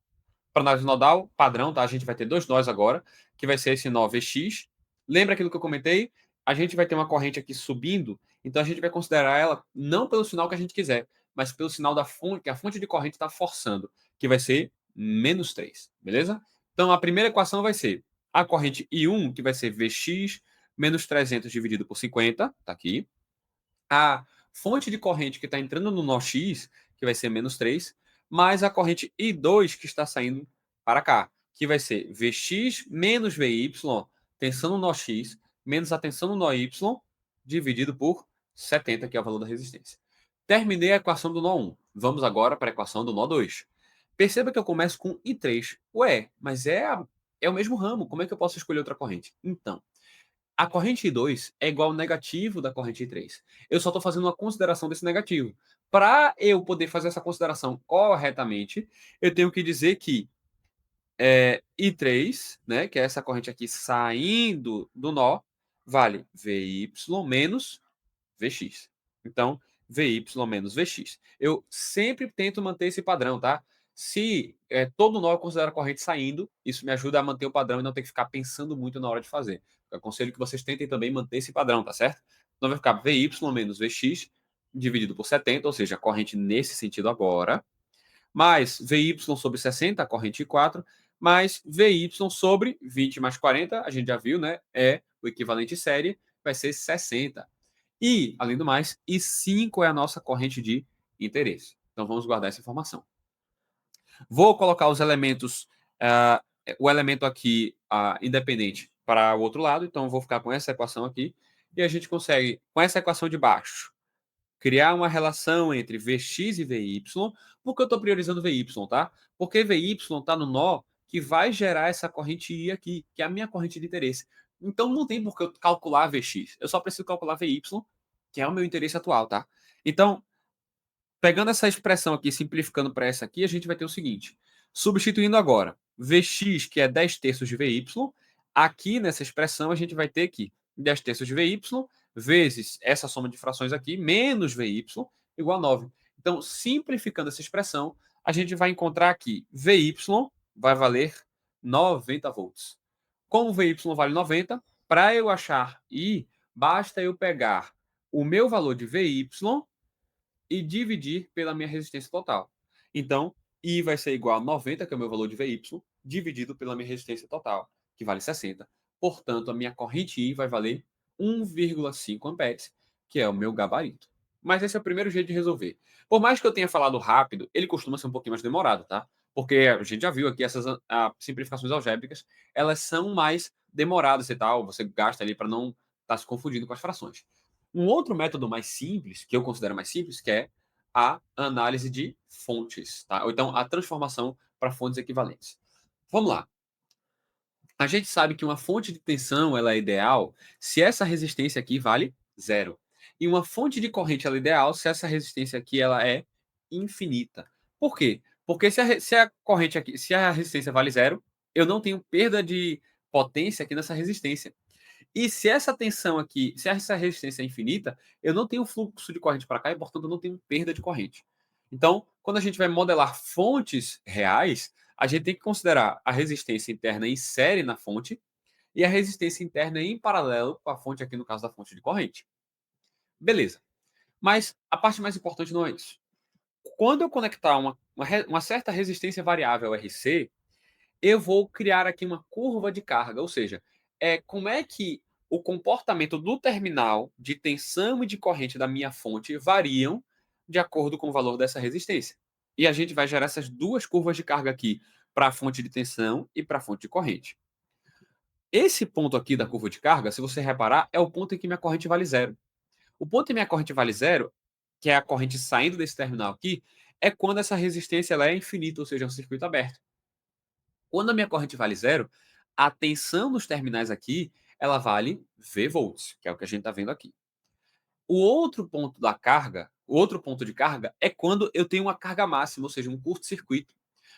para análise nodal padrão, tá? A gente vai ter dois nós agora, que vai ser esse nó VX. Lembra aquilo que eu comentei? A gente vai ter uma corrente aqui subindo, então a gente vai considerar ela não pelo sinal que a gente quiser, mas pelo sinal da fonte, que a fonte de corrente está forçando, que vai ser -3, beleza? Então a primeira equação vai ser a corrente I1, que vai ser VX menos 300 dividido por 50, tá aqui. A fonte de corrente que está entrando no nó X, que vai ser -3, mais a corrente I2 que está saindo para cá, que vai ser Vx menos Vy, tensão no nó X, menos a tensão no nó Y, dividido por 70, que é o valor da resistência. Terminei a equação do nó 1. Vamos agora para a equação do nó 2. Perceba que eu começo com I3. Ué, mas é o mesmo ramo, como é que eu posso escolher outra corrente? Então, a corrente I2 é igual ao negativo da corrente I3. Eu só estou fazendo uma consideração desse negativo. Para eu poder fazer essa consideração corretamente, eu tenho que dizer que I3, né, que é essa corrente aqui saindo do nó, vale Vy menos Vx. Então, Vy menos Vx. Eu sempre tento manter esse padrão, tá? Se todo nó eu considero a corrente saindo, isso me ajuda a manter o padrão e não ter que ficar pensando muito na hora de fazer. Eu aconselho que vocês tentem também manter esse padrão, tá certo? Então vai ficar Vy menos Vx dividido por 70, ou seja, a corrente nesse sentido agora, mais Vy sobre 60, a corrente 4, mais Vy sobre 20 mais 40, a gente já viu, né? É o equivalente série, vai ser 60. E, além do mais, I5 é a nossa corrente de interesse. Então vamos guardar essa informação. Vou colocar os elementos, o elemento aqui independente para o outro lado, então vou ficar com essa equação aqui, e a gente consegue, com essa equação de baixo, criar uma relação entre Vx e Vy. Por que eu estou priorizando Vy, tá? Porque Vy está no nó que vai gerar essa corrente I aqui, que é a minha corrente de interesse. Então não tem por que eu calcular Vx. Eu só preciso calcular Vy, que é o meu interesse atual, tá? Então, pegando essa expressão aqui, simplificando para essa aqui, a gente vai ter o seguinte. Substituindo agora Vx, que é 10 terços de Vy, aqui nessa expressão a gente vai ter aqui 10 terços de Vy vezes essa soma de frações aqui, menos Vy, igual a 9. Então, simplificando essa expressão, a gente vai encontrar aqui Vy vai valer 90 volts. Como Vy vale 90, para eu achar I, basta eu pegar o meu valor de Vy e dividir pela minha resistência total. Então, I vai ser igual a 90, que é o meu valor de Vy, dividido pela minha resistência total, que vale 60. Portanto, a minha corrente I vai valer 1,5 amperes, que é o meu gabarito. Mas esse é o primeiro jeito de resolver. Por mais que eu tenha falado rápido, ele costuma ser um pouquinho mais demorado, tá? Porque a gente já viu aqui essas simplificações algébricas, elas são mais demoradas e tal, você gasta ali para não estar se confundindo com as frações. Um outro método mais simples, que eu considero mais simples, que é a análise de fontes, tá? Ou então a transformação para fontes equivalentes. Vamos lá. A gente sabe que uma fonte de tensão ela é ideal se essa resistência aqui vale zero. E uma fonte de corrente ela é ideal se essa resistência aqui ela é infinita. Por quê? Porque se a corrente aqui, se a resistência vale zero, eu não tenho perda de potência aqui nessa resistência. E se essa tensão aqui, se essa resistência é infinita, eu não tenho fluxo de corrente para cá e, portanto, eu não tenho perda de corrente. Então, quando a gente vai modelar fontes reais, a gente tem que considerar a resistência interna em série na fonte e a resistência interna em paralelo com a fonte, aqui no caso da fonte de corrente. Beleza. Mas a parte mais importante não é isso. Quando eu conectar uma certa resistência variável RC, eu vou criar aqui uma curva de carga, ou seja, como é que o comportamento do terminal de tensão e de corrente da minha fonte variam de acordo com o valor dessa resistência. E a gente vai gerar essas duas curvas de carga aqui para a fonte de tensão e para a fonte de corrente. Esse ponto aqui da curva de carga, se você reparar, é o ponto em que minha corrente vale zero. O ponto em que minha corrente vale zero, que é a corrente saindo desse terminal aqui, é quando essa resistência ela é infinita, ou seja, é um circuito aberto. Quando a minha corrente vale zero, a tensão nos terminais aqui ela vale V volts, que é o que a gente está vendo aqui. O outro ponto da carga, o outro ponto de carga é quando eu tenho uma carga máxima, ou seja, um curto-circuito.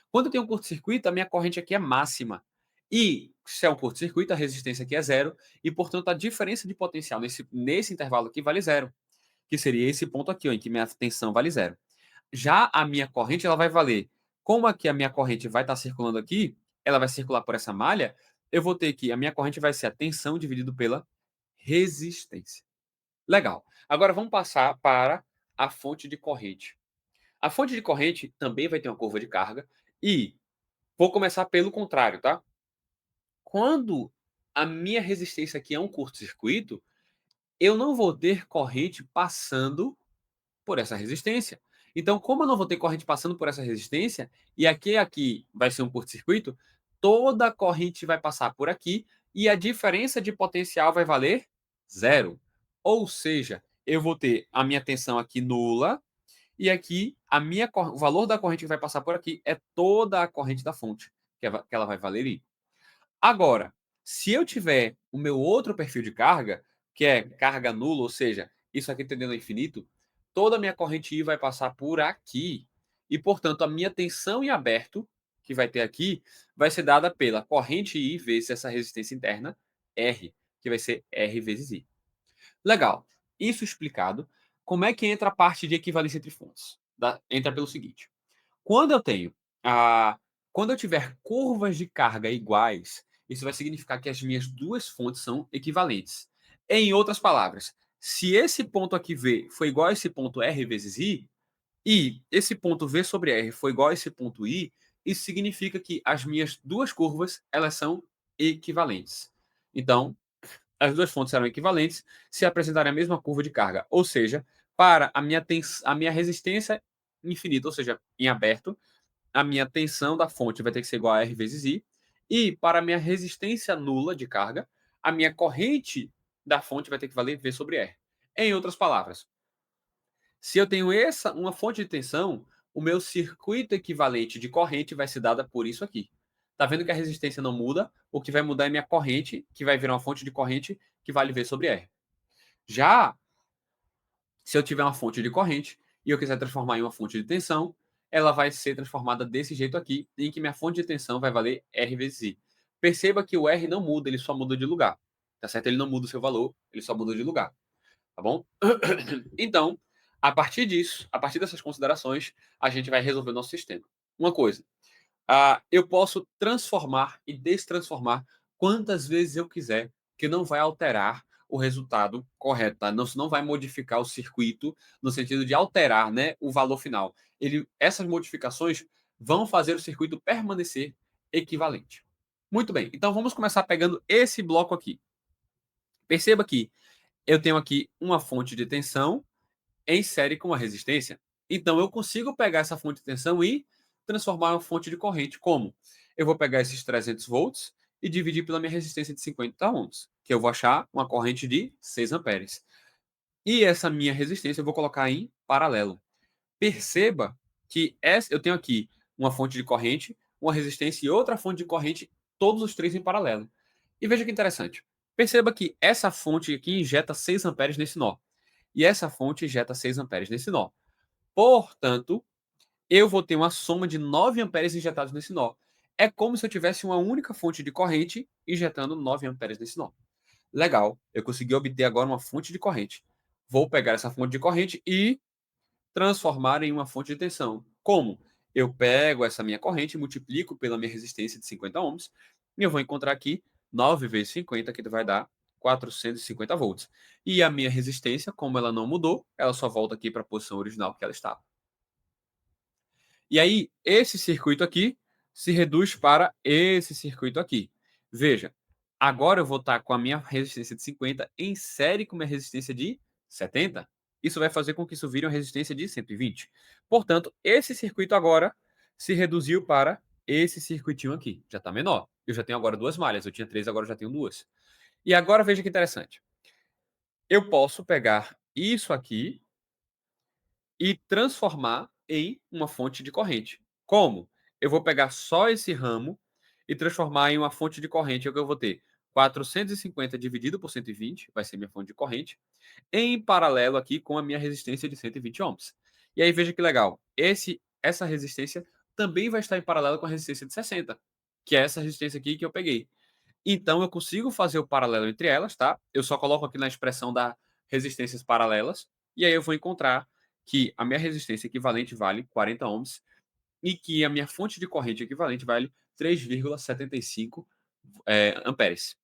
Quando eu tenho um curto-circuito, a minha corrente aqui é máxima. E se é um curto-circuito, a resistência aqui é zero, e portanto a diferença de potencial nesse intervalo aqui vale zero, que seria esse ponto aqui, ó, em que minha tensão vale zero. Já a minha corrente, ela vai valer, como aqui a minha corrente vai estar circulando aqui, ela vai circular por essa malha, eu vou ter que, a minha corrente vai ser a tensão dividido pela resistência. Legal. Agora vamos passar para a fonte de corrente. A fonte de corrente também vai ter uma curva de carga e vou começar pelo contrário, tá? Quando a minha resistência aqui é um curto-circuito, eu não vou ter corrente passando por essa resistência. Então, como eu não vou ter corrente passando por essa resistência, e aqui vai ser um curto-circuito, toda a corrente vai passar por aqui e a diferença de potencial vai valer zero. Ou seja, eu vou ter a minha tensão aqui nula e aqui o valor da corrente que vai passar por aqui é toda a corrente da fonte, que ela vai valer I. Agora, se eu tiver o meu outro perfil de carga, que é carga nula, ou seja, isso aqui tendendo ao infinito, toda a minha corrente I vai passar por aqui. E, portanto, a minha tensão em aberto, que vai ter aqui, vai ser dada pela corrente I vezes essa resistência interna, R, que vai ser R vezes I. Legal. Isso explicado, como é que entra a parte de equivalência entre fontes? Entra pelo seguinte. Quando eu tenho a quando eu tiver curvas de carga iguais, isso vai significar que as minhas duas fontes são equivalentes. Em outras palavras, se esse ponto aqui V foi igual a esse ponto R vezes I, e esse ponto V sobre R foi igual a esse ponto I, isso significa que as minhas duas curvas, elas são equivalentes. Então, as duas fontes serão equivalentes se apresentarem a mesma curva de carga. Ou seja, para a minha resistência infinita, ou seja, em aberto, a minha tensão da fonte vai ter que ser igual a R vezes I. E para a minha resistência nula de carga, a minha corrente da fonte vai ter que valer V sobre R. Em outras palavras, se eu tenho uma fonte de tensão, o meu circuito equivalente de corrente vai ser dada por isso aqui. Tá vendo que a resistência não muda? O que vai mudar é minha corrente, que vai virar uma fonte de corrente que vale V sobre R. Já se eu tiver uma fonte de corrente e eu quiser transformar em uma fonte de tensão, ela vai ser transformada desse jeito aqui, em que minha fonte de tensão vai valer R vezes I. Perceba que o R não muda, ele só muda de lugar. Tá certo? Ele não muda o seu valor, ele só muda de lugar. Tá bom? Então, a partir disso, a partir dessas considerações, a gente vai resolver o nosso sistema. Uma coisa, eu posso transformar e destransformar quantas vezes eu quiser, que não vai alterar o resultado correto, tá? Não, isso não vai modificar o circuito no sentido de alterar, né, o valor final. Essas modificações vão fazer o circuito permanecer equivalente. Muito bem, então vamos começar pegando esse bloco aqui. Perceba que eu tenho aqui uma fonte de tensão em série com a resistência. Então, eu consigo pegar essa fonte de tensão e transformar em uma fonte de corrente. Como? Eu vou pegar esses 300 volts e dividir pela minha resistência de 50 ohms, que eu vou achar uma corrente de 6 amperes. E essa minha resistência eu vou colocar em paralelo. Perceba que eu tenho aqui uma fonte de corrente, uma resistência e outra fonte de corrente, todos os três em paralelo. E veja que interessante. Perceba que essa fonte aqui injeta 6 amperes nesse nó. E essa fonte injeta 6 amperes nesse nó. Portanto, eu vou ter uma soma de 9 amperes injetados nesse nó. É como se eu tivesse uma única fonte de corrente injetando 9 amperes nesse nó. Legal, eu consegui obter agora uma fonte de corrente. Vou pegar essa fonte de corrente e transformar em uma fonte de tensão. Como? Eu pego essa minha corrente, multiplico pela minha resistência de 50 ohms, e eu vou encontrar aqui 9 vezes 50, que vai dar 450 volts. E a minha resistência, como ela não mudou, ela só volta aqui para a posição original que ela estava. E aí, esse circuito aqui se reduz para esse circuito aqui. Veja, agora eu vou estar com a minha resistência de 50 em série com a minha resistência de 70. Isso vai fazer com que isso vire uma resistência de 120. Portanto, esse circuito agora se reduziu para esse circuitinho aqui. Já está menor. Eu já tenho agora duas malhas. Eu tinha três, agora eu já tenho duas. E agora veja que interessante. Eu posso pegar isso aqui e transformar em uma fonte de corrente. Como? Eu vou pegar só esse ramo e transformar em uma fonte de corrente. O que eu vou ter? 450 dividido por 120, vai ser minha fonte de corrente, em paralelo aqui com a minha resistência de 120 ohms. E aí veja que legal, essa resistência também vai estar em paralelo com a resistência de 60, que é essa resistência aqui que eu peguei. Então eu consigo fazer o paralelo entre elas, tá? Eu só coloco aqui na expressão da resistências paralelas, e aí eu vou encontrar que a minha resistência equivalente vale 40 ohms e que a minha fonte de corrente equivalente vale 3,75 amperes.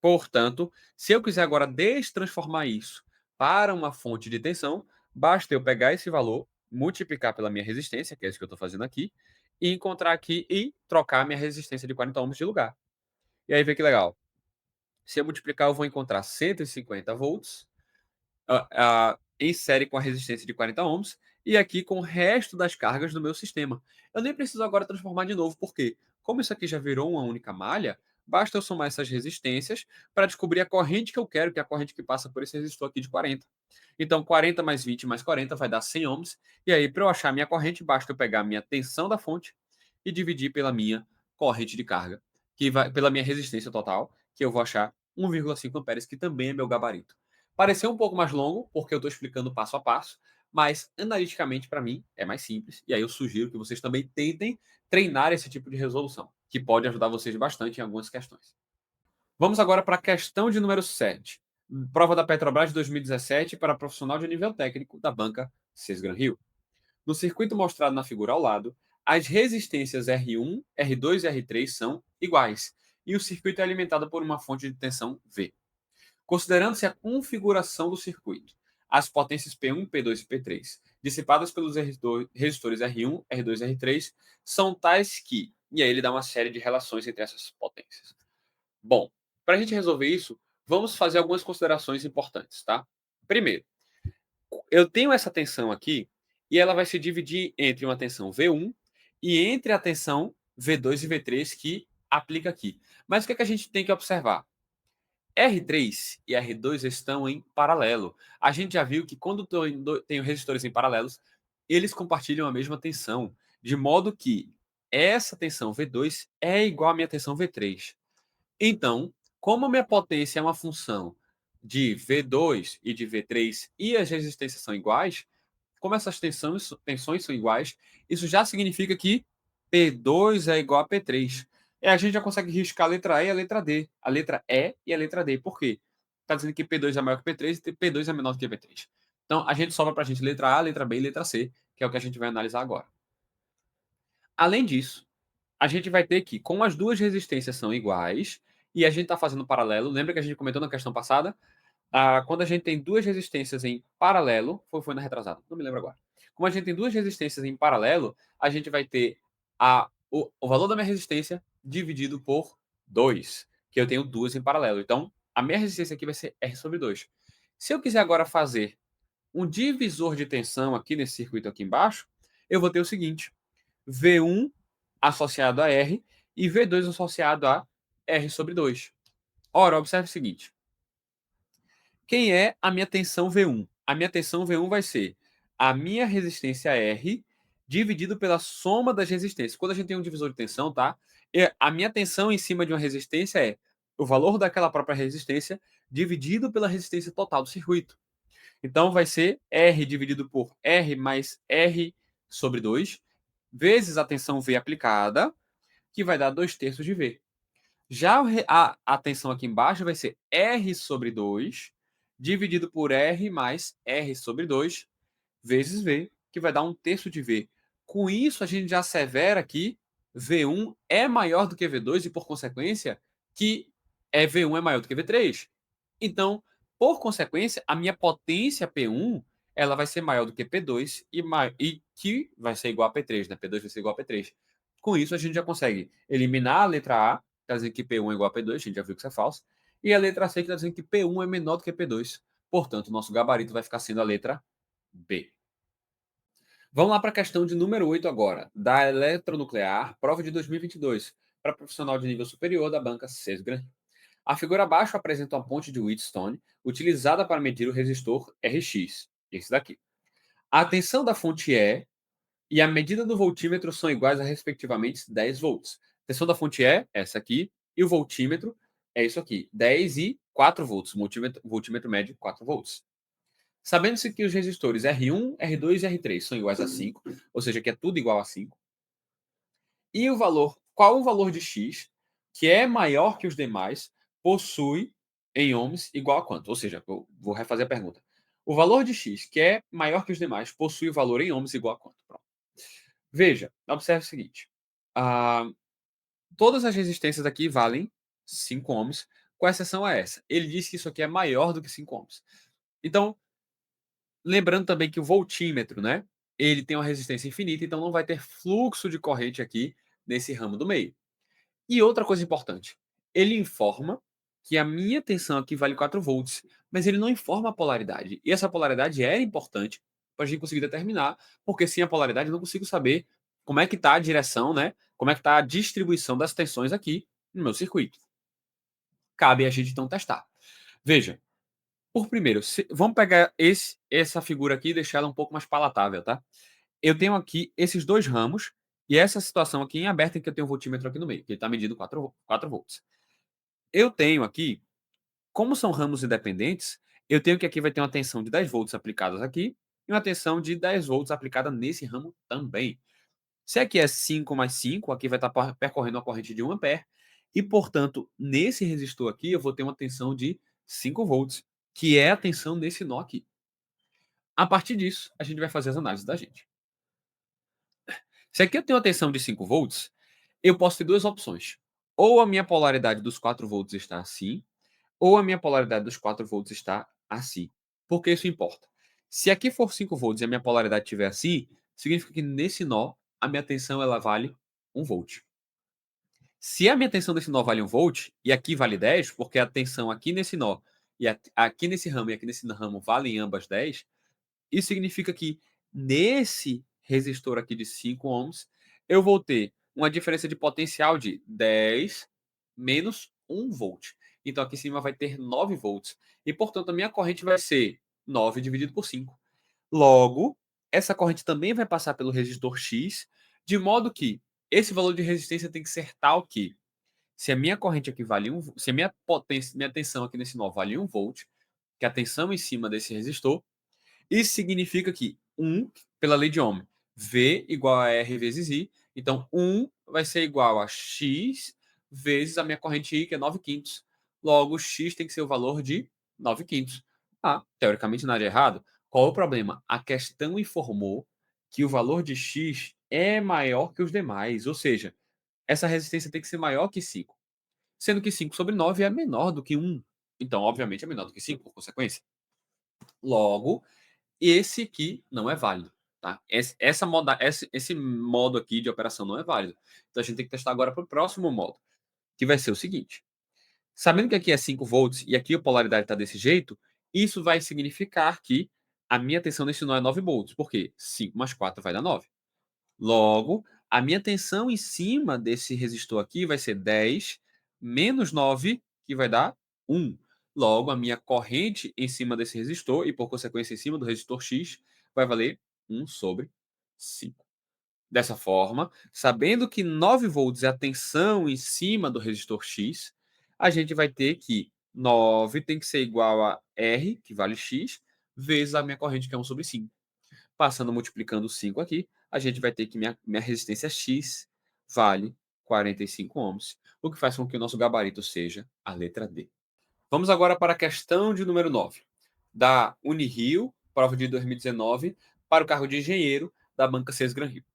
Portanto, se eu quiser agora destransformar isso para uma fonte de tensão, basta eu pegar esse valor, multiplicar pela minha resistência, que é isso que eu estou fazendo aqui, e encontrar aqui e trocar a minha resistência de 40 ohms de lugar. E aí vê que legal. Se eu multiplicar, eu vou encontrar 150 volts em série com a resistência de 40 ohms e aqui com o resto das cargas do meu sistema. Eu nem preciso agora transformar de novo, porque como isso aqui já virou uma única malha, basta eu somar essas resistências para descobrir a corrente que eu quero, que é a corrente que passa por esse resistor aqui de 40. Então, 40 mais 20 mais 40 vai dar 100 ohms. E aí, para eu achar a minha corrente, basta eu pegar a minha tensão da fonte e dividir pela minha corrente de carga, que vai pela minha resistência total, que eu vou achar 1,5 amperes, que também é meu gabarito. Pareceu um pouco mais longo, porque eu estou explicando passo a passo, mas analiticamente, para mim, é mais simples. E aí eu sugiro que vocês também tentem treinar esse tipo de resolução, que pode ajudar vocês bastante em algumas questões. Vamos agora para a questão de número 7. Prova da Petrobras de 2017 para profissional de nível técnico da banca Sesgran Rio. No circuito mostrado na figura ao lado, as resistências R1, R2 e R3 são iguais, e o circuito é alimentado por uma fonte de tensão V. Considerando-se a configuração do circuito, as potências P1, P2 e P3, dissipadas pelos resistores R1, R2 e R3, são tais que. E aí ele dá uma série de relações entre essas potências. Bom, para a gente resolver isso, vamos fazer algumas considerações importantes, tá? Primeiro, eu tenho essa tensão aqui e ela vai se dividir entre uma tensão V1 e entre a tensão V2 e V3 que aplica aqui. Mas o que, é que a gente tem que observar? R3 e R2 estão em paralelo. A gente já viu que quando tenho resistores em paralelos, eles compartilham a mesma tensão, de modo que essa tensão V2 é igual à minha tensão V3. Então, como a minha potência é uma função de V2 e de V3 e as resistências são iguais, como essas tensões são iguais, isso já significa que P2 é igual a P3. E a gente já consegue riscar a letra E e a letra D. A letra E e a letra D. Por quê? Está dizendo que P2 é maior que P3 e P2 é menor do que P3. Então, a gente sobra para a gente letra A, letra B e letra C, que é o que a gente vai analisar agora. Além disso, a gente vai ter que, como as duas resistências são iguais, e a gente está fazendo paralelo, lembra que a gente comentou na questão passada? Quando a gente tem duas resistências em paralelo, foi na retrasada, não me lembro agora. Como a gente tem duas resistências em paralelo, a gente vai ter o valor da minha resistência dividido por 2, que eu tenho duas em paralelo. Então, a minha resistência aqui vai ser R sobre 2. Se eu quiser agora fazer um divisor de tensão aqui nesse circuito aqui embaixo, eu vou ter o seguinte: V1 associado a R e V2 associado a R sobre 2. Ora, observe o seguinte: quem é a minha tensão V1? A minha tensão V1 vai ser a minha resistência R dividido pela soma das resistências. Quando a gente tem um divisor de tensão, tá? A minha tensão em cima de uma resistência é o valor daquela própria resistência dividido pela resistência total do circuito. Então vai ser R dividido por R mais R sobre 2 vezes a tensão V aplicada, que vai dar 2 terços de V. Já a tensão aqui embaixo vai ser R sobre 2 dividido por R mais R sobre 2 vezes V, que vai dar 1 terço de V. Com isso, a gente já assevera que V1 é maior do que V2 e, por consequência, que V1 é maior do que V3. Então, por consequência, a minha potência P1 ela vai ser maior do que P2 e que vai ser igual a P3, né? P2 vai ser igual a P3. Com isso, a gente já consegue eliminar a letra A, que está dizendo que P1 é igual a P2, a gente já viu que isso é falso, e a letra C, que está dizendo que P1 é menor do que P2. Portanto, o nosso gabarito vai ficar sendo a letra B. Vamos lá para a questão de número 8 agora, da eletronuclear, prova de 2022, para profissional de nível superior da banca Sesgran. A figura abaixo apresenta uma ponte de Wheatstone utilizada para medir o resistor RX, esse daqui. A tensão da fonte e a medida do voltímetro são iguais a respectivamente 10 volts. A tensão da fonte essa aqui, e o voltímetro é isso aqui, 10 e 4 volts, voltímetro médio 4 volts. Sabendo-se que os resistores R1, R2 e R3 são iguais a 5, ou seja, que é tudo igual a 5. E o valor, qual o valor de X, que é maior que os demais, possui em ohms igual a quanto? Ou seja, eu vou refazer a pergunta. O valor de X, que é maior que os demais, possui o valor em ohms igual a quanto? Pronto. Veja, observe o seguinte. Ah, todas as resistências aqui valem 5 ohms, com exceção a essa. Ele disse que isso aqui é maior do que 5 ohms. Então, lembrando também que o voltímetro, né? Ele tem uma resistência infinita, então não vai ter fluxo de corrente aqui nesse ramo do meio. E outra coisa importante, ele informa que a minha tensão aqui vale 4 volts, mas ele não informa a polaridade. E essa polaridade é importante para a gente conseguir determinar, porque sem a polaridade eu não consigo saber como é que está a direção, né? Como é que está a distribuição das tensões aqui no meu circuito. Cabe a gente então testar. Veja, por primeiro, vamos pegar essa figura aqui e deixar ela um pouco mais palatável, tá? Eu tenho aqui esses dois ramos e essa situação aqui em aberto em que eu tenho um voltímetro aqui no meio, que ele está medindo 4 volts. Eu tenho aqui, como são ramos independentes, eu tenho que aqui vai ter uma tensão de 10 volts aplicadas aqui e uma tensão de 10 volts aplicada nesse ramo também. Se aqui é 5 mais 5, aqui vai estar percorrendo uma corrente de 1 ampere e, portanto, nesse resistor aqui eu vou ter uma tensão de 5 volts, que é a tensão desse nó aqui. A partir disso, a gente vai fazer as análises da gente. Se aqui eu tenho uma tensão de 5 volts, eu posso ter duas opções. Ou a minha polaridade dos 4 volts está assim, ou a minha polaridade dos 4 volts está assim. Por que isso importa? Se aqui for 5 volts e a minha polaridade estiver assim, significa que nesse nó a minha tensão ela vale 1 volt. Se a minha tensão desse nó vale 1 volt e aqui vale 10, porque a tensão aqui nesse nó e aqui nesse ramo e aqui nesse ramo valem ambas 10, isso significa que nesse resistor aqui de 5 ohms, eu vou ter uma diferença de potencial de 10 menos 1 volt. Então aqui em cima vai ter 9 volts. E, portanto, a minha corrente vai ser 9 dividido por 5. Logo, essa corrente também vai passar pelo resistor X, de modo que esse valor de resistência tem que ser tal que, se a minha corrente aqui vale 1, se a minha potência, minha tensão aqui nesse nó vale 1 volt, que é a tensão em cima desse resistor, isso significa que 1, pela lei de Ohm, V igual a R vezes I. Então, 1 vai ser igual a X vezes a minha corrente I, que é 9 quintos. Logo, X tem que ser o valor de 9 quintos. Ah, teoricamente nada de errado. Qual é o problema? A questão informou que o valor de X é maior que os demais. Ou seja, essa resistência tem que ser maior que 5. Sendo que 5 sobre 9 é menor do que 1. Então, obviamente, é menor do que 5, por consequência. Logo, esse aqui não é válido. Tá? Esse modo aqui de operação não é válido. Então a gente tem que testar agora para o próximo modo, que vai ser o seguinte. Sabendo que aqui é 5 volts e aqui a polaridade está desse jeito, isso vai significar que a minha tensão nesse nó é 9 volts. Por quê? 5 mais 4 vai dar 9. Logo, a minha tensão em cima desse resistor aqui vai ser 10 menos 9, que vai dar 1. Logo, a minha corrente em cima desse resistor, e por consequência em cima do resistor X, vai valer 1 sobre 5. Dessa forma, sabendo que 9 volts é a tensão em cima do resistor X, a gente vai ter que 9 tem que ser igual a R, que vale X, vezes a minha corrente, que é 1 sobre 5. Passando multiplicando 5 aqui, a gente vai ter que minha resistência X vale 45 ohms, o que faz com que o nosso gabarito seja a letra D. Vamos agora para a questão de número 9, da Unirio, prova de 2019, para o cargo de engenheiro da Banca Cesar Gran Rio.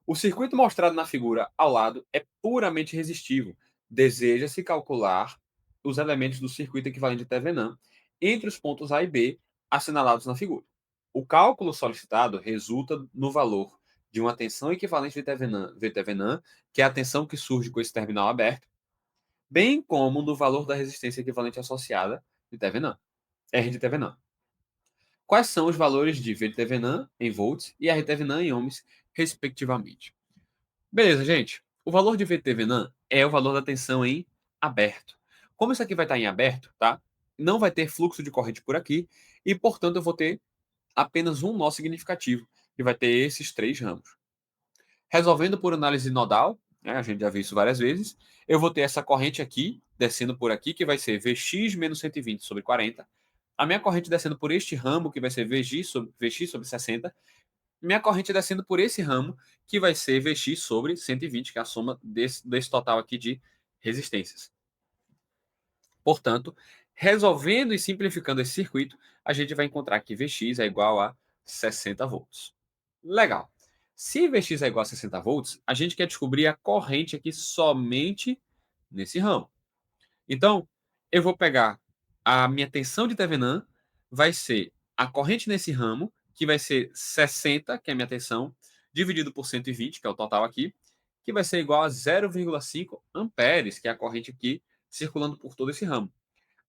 O circuito mostrado na figura ao lado é puramente resistivo. Deseja-se calcular os elementos do circuito equivalente de Thevenin entre os pontos A e B assinalados na figura. O cálculo solicitado resulta no valor de uma tensão equivalente de Thevenin, VThevenin, que é a tensão que surge com esse terminal aberto, bem como no valor da resistência equivalente associada de Thevenin, R de Thevenin. Quais são os valores de VThevenin em volts e RThevenin em ohms, respectivamente? Beleza, gente. O valor de VTVNAN é o valor da tensão em aberto. Como isso aqui vai estar em aberto, tá? Não vai ter fluxo de corrente por aqui e, portanto, eu vou ter apenas um nó significativo, que vai ter esses 3 ramos. Resolvendo por análise nodal, né, a gente já viu isso várias vezes, eu vou ter essa corrente aqui descendo por aqui, que vai ser Vx menos 120 sobre 40. A minha corrente descendo por este ramo, que vai ser Vx sobre 60. Minha corrente descendo por esse ramo, que vai ser Vx sobre 120, que é a soma desse total aqui de resistências. Portanto, resolvendo e simplificando esse circuito, a gente vai encontrar que Vx é igual a 60 volts. Legal. Se Vx é igual a 60 volts, a gente quer descobrir a corrente aqui somente nesse ramo. Então, eu vou pegar a minha tensão de Thevenin, vai ser a corrente nesse ramo, que vai ser 60, que é a minha tensão, dividido por 120, que é o total aqui, que vai ser igual a 0,5 amperes, que é a corrente aqui circulando por todo esse ramo.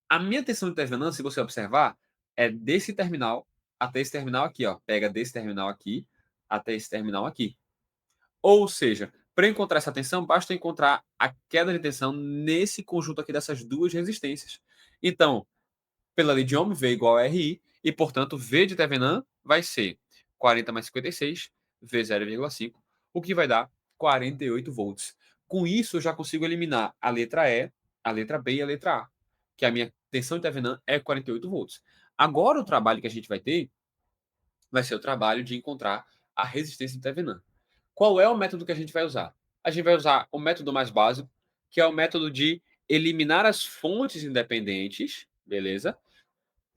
A minha tensão de Thevenin, se você observar, é desse terminal até esse terminal aqui, ó. Pega desse terminal aqui até esse terminal aqui. Ou seja, para encontrar essa tensão, basta encontrar a queda de tensão nesse conjunto aqui dessas duas resistências. Então, pela lei de Ohm, V igual a RI, e, portanto, V de Thevenin vai ser 40 mais 56, V 0,5, o que vai dar 48 volts. Com isso, eu já consigo eliminar a letra E, a letra B e a letra A, que a minha tensão de Thevenin é 48 volts. Agora, o trabalho que a gente vai ter vai ser o trabalho de encontrar a resistência de Thevenin. Qual é o método que a gente vai usar? A gente vai usar o método mais básico, que é o método de eliminar as fontes independentes, beleza?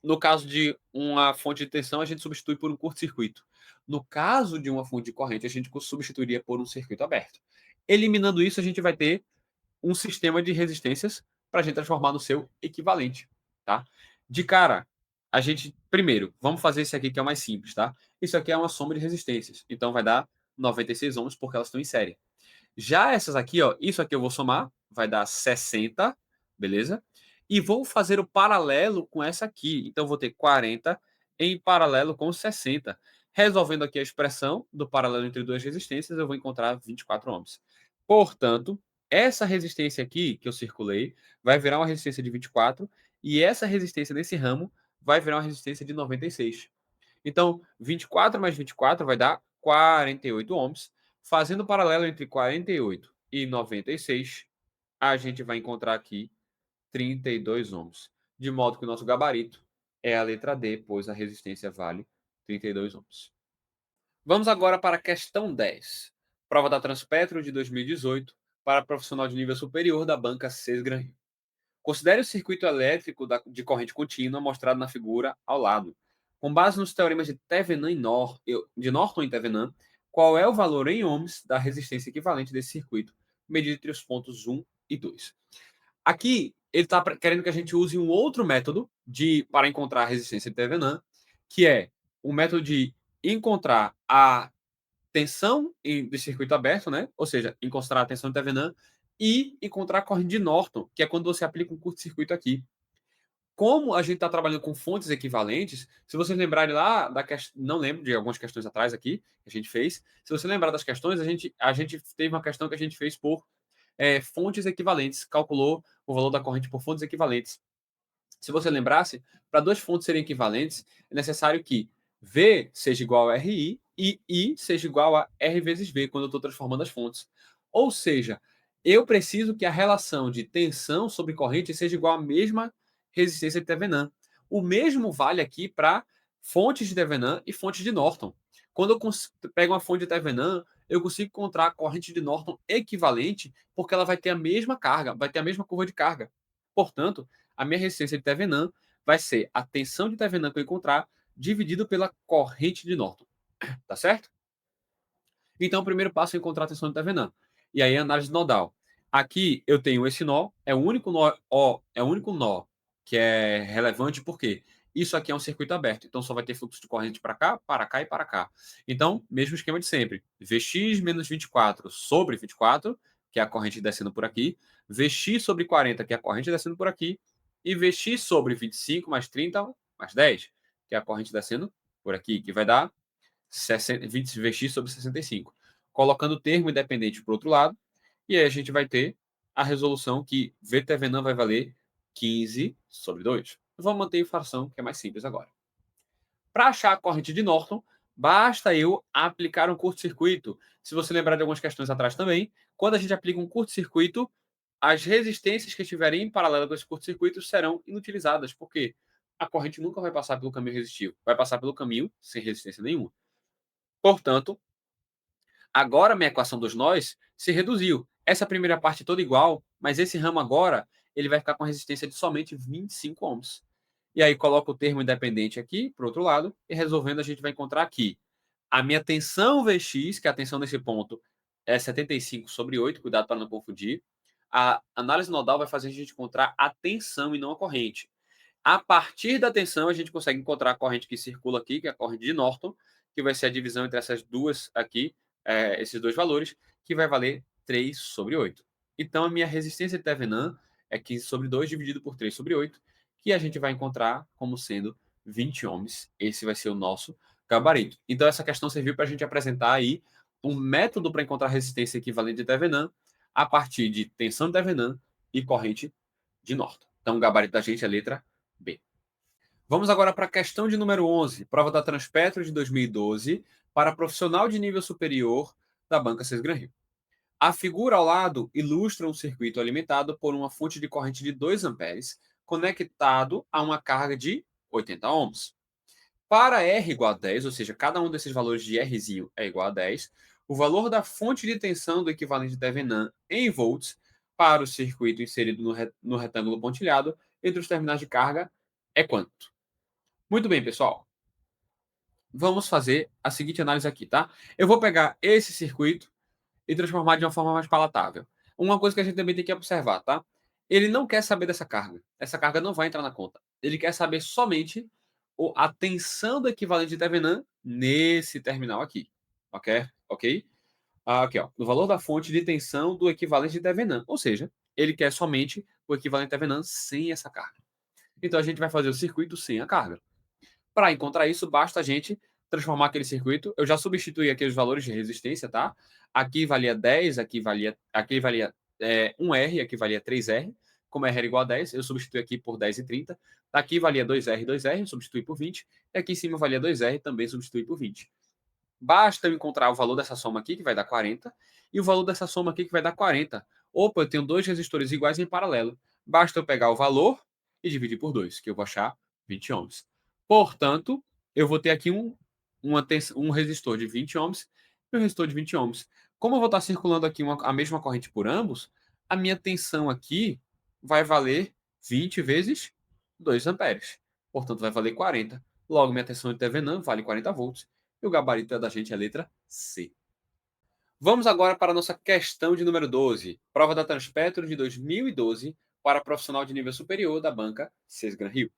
No caso de uma fonte de tensão, a gente substitui por um curto-circuito. No caso de uma fonte de corrente, a gente substituiria por um circuito aberto. Eliminando isso, a gente vai ter um sistema de resistências para a gente transformar no seu equivalente, tá? De cara, a gente, primeiro, vamos fazer esse aqui que é o mais simples, tá? Isso aqui é uma soma de resistências, então vai dar 96 ohms porque elas estão em série. Já essas aqui, ó, isso aqui eu vou somar, vai dar 60, beleza? E vou fazer o paralelo com essa aqui. Então vou ter 40 em paralelo com 60. Resolvendo aqui a expressão do paralelo entre duas resistências, eu vou encontrar 24 ohms. Portanto, essa resistência aqui que eu circulei vai virar uma resistência de 24 e essa resistência nesse ramo vai virar uma resistência de 96. Então, 24 mais 24 vai dar 48 ohms. Fazendo o paralelo entre 48 e 96, a gente vai encontrar aqui 32 ohms. De modo que o nosso gabarito é a letra D, pois a resistência vale 32 ohms. Vamos agora para a questão 10. Prova da Transpetro de 2018 para profissional de nível superior da banca Sesgran. Considere o circuito elétrico de corrente contínua mostrado na figura ao lado. Com base nos teoremas de de Norton e Thevenin, qual é o valor em ohms da resistência equivalente desse circuito, medido entre os pontos 1 e 2. Aqui, ele está querendo que a gente use um outro método para encontrar a resistência de Thevenin, que é o método de encontrar a tensão de circuito aberto, né? Ou seja, encontrar a tensão de Thevenin e encontrar a corrente de Norton, que é quando você aplica um curto-circuito aqui. Como a gente está trabalhando com fontes equivalentes, se vocês lembrarem lá da questão, não lembro de algumas questões atrás aqui que a gente fez. Se você lembrar das questões, a gente teve uma questão que a gente fez por fontes equivalentes, calculou o valor da corrente por fontes equivalentes. Se você lembrasse, para duas fontes serem equivalentes, é necessário que V seja igual a RI e I seja igual a R vezes V, quando eu estou transformando as fontes. Ou seja, eu preciso que a relação de tensão sobre corrente seja igual à mesma resistência de Thevenin. O mesmo vale aqui para fontes de Thevenin e fontes de Norton. Quando eu pego uma fonte de Thevenin, eu consigo encontrar a corrente de Norton equivalente, porque ela vai ter a mesma carga, vai ter a mesma curva de carga. Portanto, a minha resistência de Thevenin vai ser a tensão de Thevenin que eu encontrar dividido pela corrente de Norton. Tá certo? Então, o primeiro passo é encontrar a tensão de Thevenin. E aí, análise nodal. Aqui eu tenho esse nó, é o único nó, é o único nó que é relevante, porque isso aqui é um circuito aberto, então só vai ter fluxo de corrente para cá, para cá e para cá. Então, mesmo esquema de sempre. Vx menos 24 sobre 24, que é a corrente descendo por aqui. Vx sobre 40, que é a corrente descendo por aqui. E Vx sobre 25 mais 30 mais 10, que é a corrente descendo por aqui, que vai dar 20 Vx sobre 65. Colocando o termo independente para o outro lado, e aí a gente vai ter a resolução que VTV vai valer 15 sobre 2. Vamos manter a fração, que é mais simples agora. Para achar a corrente de Norton, basta eu aplicar um curto-circuito. Se você lembrar de algumas questões atrás também, quando a gente aplica um curto-circuito, as resistências que estiverem em paralelo com esse curto-circuito serão inutilizadas, porque a corrente nunca vai passar pelo caminho resistivo, vai passar pelo caminho sem resistência nenhuma. Portanto, agora minha equação dos nós se reduziu. Essa primeira parte toda igual, mas esse ramo agora ele vai ficar com resistência de somente 25 ohms. E aí coloca o termo independente aqui, para o outro lado, e resolvendo a gente vai encontrar aqui a minha tensão Vx, que a tensão nesse ponto é 75/8, cuidado para não confundir. A análise nodal vai fazer a gente encontrar a tensão e não a corrente. A partir da tensão, a gente consegue encontrar a corrente que circula aqui, que é a corrente de Norton, que vai ser a divisão entre essas duas aqui, esses dois valores, que vai valer 3/8. Então, a minha resistência de Thevenin é 15/2 dividido por 3/8, que a gente vai encontrar como sendo 20 ohms. Esse vai ser o nosso gabarito. Então, essa questão serviu para a gente apresentar aí um método para encontrar resistência equivalente de Thevenin a partir de tensão de Thevenin e corrente de Norton. Então, o gabarito da gente é a letra B. Vamos agora para a questão de número 11, prova da Transpetro de 2012, para profissional de nível superior da banca Sesgran Rio. A figura ao lado ilustra um circuito alimentado por uma fonte de corrente de 2 amperes, conectado a uma carga de 80 ohms. Para R igual a 10, ou seja, cada um desses valores de Rzinho é igual a 10, o valor da fonte de tensão do equivalente de Thevenin em volts para o circuito inserido no retângulo pontilhado entre os terminais de carga é quanto? Muito bem, pessoal. Vamos fazer a seguinte análise aqui, tá? Eu vou pegar esse circuito e transformar de uma forma mais palatável. Uma coisa que a gente também tem que observar, tá? Ele não quer saber dessa carga. Essa carga não vai entrar na conta. Ele quer saber somente a tensão do equivalente de Thevenin nesse terminal aqui. Ok? Ok? Aqui, ó. O valor da fonte de tensão do equivalente de Thevenin. Ou seja, ele quer somente o equivalente de Thevenin sem essa carga. Então a gente vai fazer o circuito sem a carga. Para encontrar isso, basta a gente transformar aquele circuito. Eu já substituí aqui os valores de resistência, tá? Aqui valia 10, aqui valia 1R, aqui valia 3R. Como R era igual a 10, eu substituí aqui por 10 e 30. Aqui valia 2R, 2R, substituí por 20. E aqui em cima valia 2R, também substituí por 20. Basta eu encontrar o valor dessa soma aqui, que vai dar 40, e o valor dessa soma aqui, que vai dar 40. Opa, eu tenho dois resistores iguais em paralelo. Basta eu pegar o valor e dividir por 2, que eu vou achar 20 ohms. Portanto, eu vou ter aqui um resistor de 20 ohms e um resistor de 20 ohms. Como eu vou estar circulando aqui a mesma corrente por ambos, a minha tensão aqui vai valer 20 vezes 2 amperes. Portanto, vai valer 40. Logo, minha tensão de Thevenin vale 40 volts. E o gabarito da gente é a letra C. Vamos agora para a nossa questão de número 12. Prova da Transpetro de 2012 para profissional de nível superior da banca Sesgran Rio.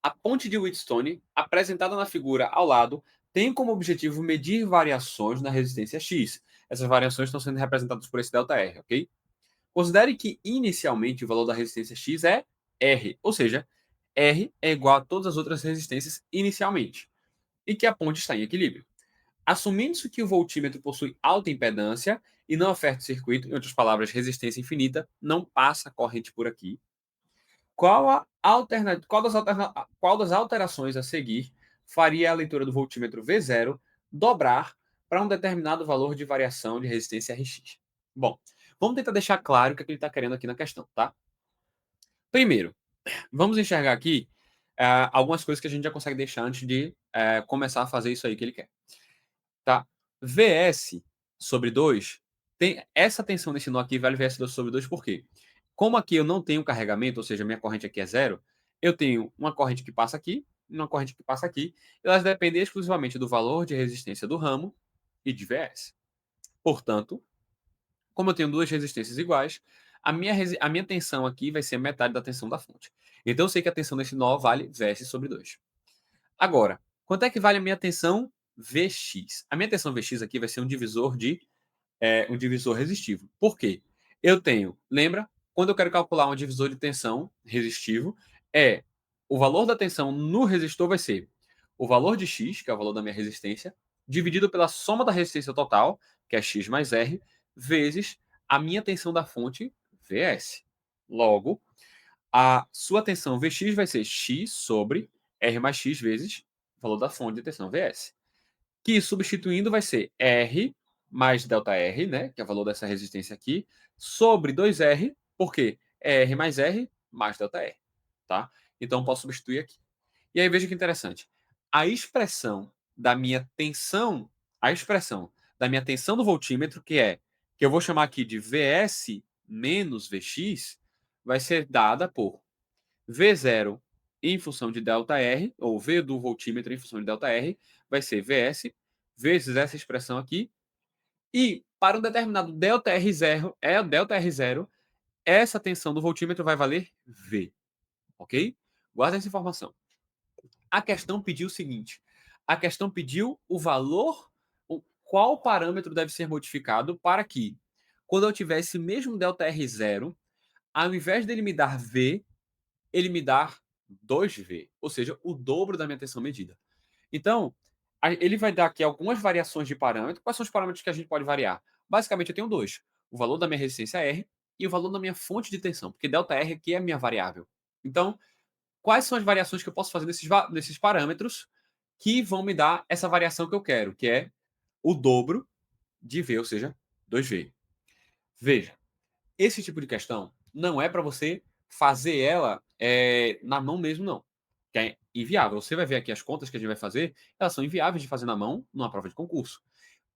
A ponte de Wheatstone, apresentada na figura ao lado, tem como objetivo medir variações na resistência X. Essas variações estão sendo representadas por esse ΔR, ok? Considere que inicialmente o valor da resistência X é R, ou seja, R é igual a todas as outras resistências inicialmente, e que a ponte está em equilíbrio. Assumindo-se que o voltímetro possui alta impedância e não oferta circuito, em outras palavras, resistência infinita, não passa corrente por aqui. Qual das alterações a seguir faria a leitura do voltímetro V0 dobrar para um determinado valor de variação de resistência Rx? Bom, vamos tentar deixar claro o que ele está querendo aqui na questão, tá? Primeiro, vamos enxergar aqui algumas coisas que a gente já consegue deixar antes de começar a fazer isso aí que ele quer. Tá? Vs sobre 2 tem essa tensão nesse nó aqui vale Vs sobre 2 por quê? Como aqui eu não tenho carregamento, ou seja, minha corrente aqui é zero, eu tenho uma corrente que passa aqui e uma corrente que passa aqui. Elas dependem exclusivamente do valor de resistência do ramo e de Vs. Portanto, como eu tenho duas resistências iguais, a minha tensão aqui vai ser metade da tensão da fonte. Então eu sei que a tensão desse nó vale Vs sobre 2. Agora, quanto é que vale a minha tensão Vx? A minha tensão Vx aqui vai ser um divisor resistivo. Por quê? Eu tenho, lembra? Quando eu quero calcular um divisor de tensão resistivo, o valor da tensão no resistor vai ser o valor de X, que é o valor da minha resistência, dividido pela soma da resistência total, que é X mais R, vezes a minha tensão da fonte, Vs. Logo, a sua tensão Vx vai ser X sobre R mais X vezes o valor da fonte de tensão Vs. Que substituindo vai ser R mais ΔR, né, que é o valor dessa resistência aqui, sobre 2R Por quê? É R mais R mais ΔR, tá? Então, posso substituir aqui. E aí, veja que interessante. A expressão da minha tensão, a expressão da minha tensão do voltímetro, que eu vou chamar aqui de Vs menos Vx, vai ser dada por V0 em função de ΔR, ou V do voltímetro em função de ΔR, vai ser Vs vezes essa expressão aqui. E para um determinado ΔR0, ΔR0, essa tensão do voltímetro vai valer V, ok? Guarda essa informação. A questão pediu o seguinte: a questão pediu o valor, qual parâmetro deve ser modificado para que, quando eu tiver esse mesmo ΔR0, ao invés dele me dar V, ele me dá 2V, ou seja, o dobro da minha tensão medida. Então, ele vai dar aqui algumas variações de parâmetro. Quais são os parâmetros que a gente pode variar? Basicamente, eu tenho dois: o valor da minha resistência R e o valor da minha fonte de tensão, porque ΔR aqui é a minha variável. Então, quais são as variações que eu posso fazer nesses parâmetros que vão me dar essa variação que eu quero, que é o dobro de V, ou seja, 2V. Veja, esse tipo de questão não é para você fazer ela na mão mesmo, não. Que é inviável. Você vai ver aqui as contas que a gente vai fazer, elas são inviáveis de fazer na mão numa prova de concurso.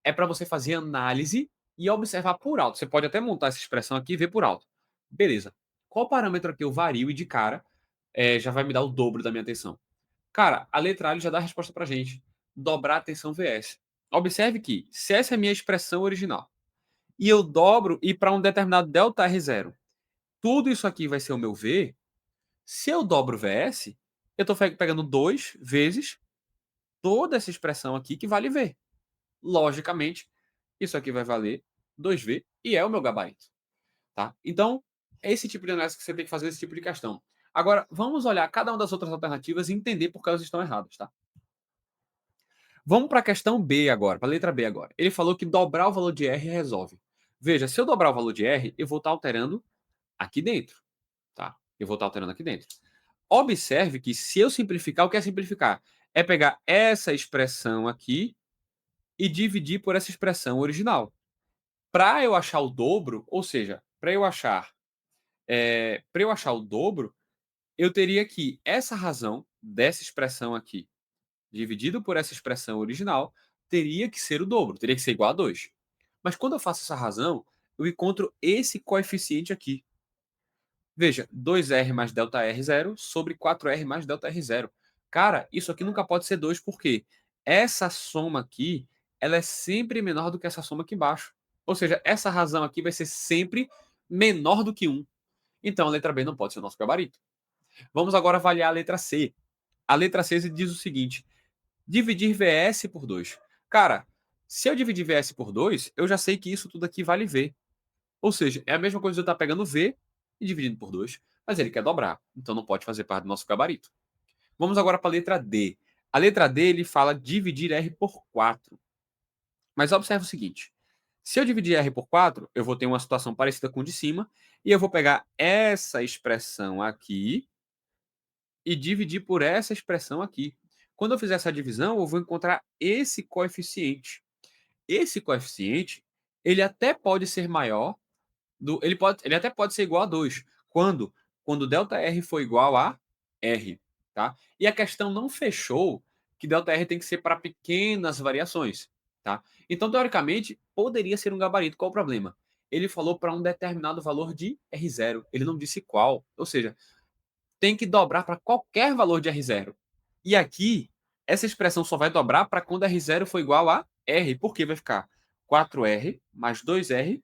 É para você fazer análise e observar por alto. Você pode até montar essa expressão aqui e ver por alto. Beleza. Qual parâmetro aqui eu vario e de cara já vai me dar o dobro da minha tensão? Cara, a letra A ele já dá a resposta para gente. Dobrar a tensão VS. Observe que, se essa é a minha expressão original, e eu dobro e para um determinado ΔR0, tudo isso aqui vai ser o meu V. Se eu dobro VS, eu estou pegando 2 vezes toda essa expressão aqui que vale V. Logicamente, isso aqui vai valer 2V e é o meu gabarito. Tá? Então, é esse tipo de análise que você tem que fazer, esse tipo de questão. Agora, vamos olhar cada uma das outras alternativas e entender por que elas estão erradas. Tá? Vamos para a questão B agora, para a letra B agora. Ele falou que dobrar o valor de R resolve. Veja, se eu dobrar o valor de R, eu vou estar alterando aqui dentro. Tá? Eu vou estar alterando aqui dentro. Observe que se eu simplificar, o que é simplificar? É pegar essa expressão aqui e dividir por essa expressão original. Para eu achar o dobro, ou seja, para eu achar o dobro, eu teria que essa razão dessa expressão aqui, dividido por essa expressão original, teria que ser o dobro, teria que ser igual a 2. Mas quando eu faço essa razão, eu encontro esse coeficiente aqui. Veja, 2R mais ΔR0 sobre 4R mais ΔR0. Cara, isso aqui nunca pode ser 2, porque essa soma aqui, ela é sempre menor do que essa soma aqui embaixo. Ou seja, essa razão aqui vai ser sempre menor do que 1. Então, a letra B não pode ser o nosso gabarito. Vamos agora avaliar a letra C. A letra C diz o seguinte: dividir VS por 2. Cara, se eu dividir VS por 2, eu já sei que isso tudo aqui vale V. Ou seja, é a mesma coisa de eu estar pegando V e dividindo por 2, mas ele quer dobrar, então não pode fazer parte do nosso gabarito. Vamos agora para a letra D. A letra D ele fala dividir R por 4. Mas observe o seguinte: se eu dividir R por 4, eu vou ter uma situação parecida com o de cima, e eu vou pegar essa expressão aqui e dividir por essa expressão aqui. Quando eu fizer essa divisão, eu vou encontrar esse coeficiente. Esse coeficiente, ele até pode ser maior ele até pode ser igual a 2. Quando ΔR for igual a R. Tá? E a questão não fechou que ΔR tem que ser para pequenas variações. Tá? Então, teoricamente, poderia ser um gabarito. Qual o problema? Ele falou para um determinado valor de R0. Ele não disse qual. Ou seja, tem que dobrar para qualquer valor de R0. E aqui, essa expressão só vai dobrar para quando R0 for igual a R, porque vai ficar 4R mais 2R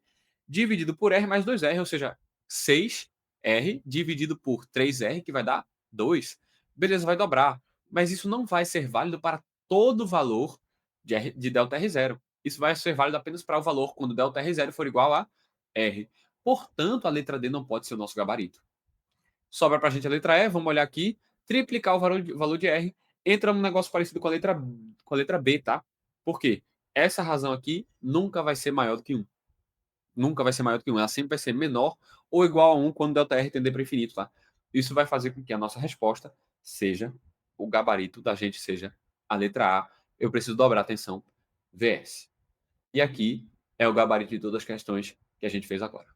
dividido por R mais 2R, ou seja, 6R dividido por 3R, que vai dar 2. Beleza, vai dobrar. Mas isso não vai ser válido para todo o valor de ΔR0. Isso vai ser válido apenas para o valor quando ΔR0 for igual a R. Portanto, a letra D não pode ser o nosso gabarito. Sobra para a gente a letra E, vamos olhar aqui, triplicar o valor de R, entra um negócio parecido com a letra B, tá? Por quê? Essa razão aqui nunca vai ser maior do que 1. Nunca vai ser maior do que 1. Ela sempre vai ser menor ou igual a 1 quando ΔR tender para infinito, tá? Isso vai fazer com que a nossa resposta seja, o gabarito da gente seja a letra A. Eu preciso dobrar a tensão VS. E aqui é o gabarito de todas as questões que a gente fez agora.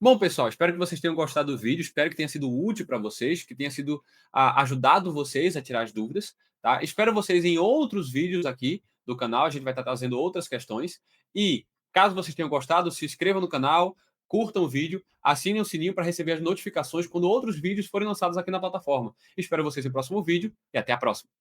Bom, pessoal, espero que vocês tenham gostado do vídeo, espero que tenha sido útil para vocês, que tenha sido ajudado vocês a tirar as dúvidas, tá? Espero vocês em outros vídeos aqui do canal, a gente vai estar trazendo outras questões. E, caso vocês tenham gostado, se inscrevam no canal, curtam o vídeo, assinem o sininho para receber as notificações quando outros vídeos forem lançados aqui na plataforma. Espero vocês no próximo vídeo e até a próxima.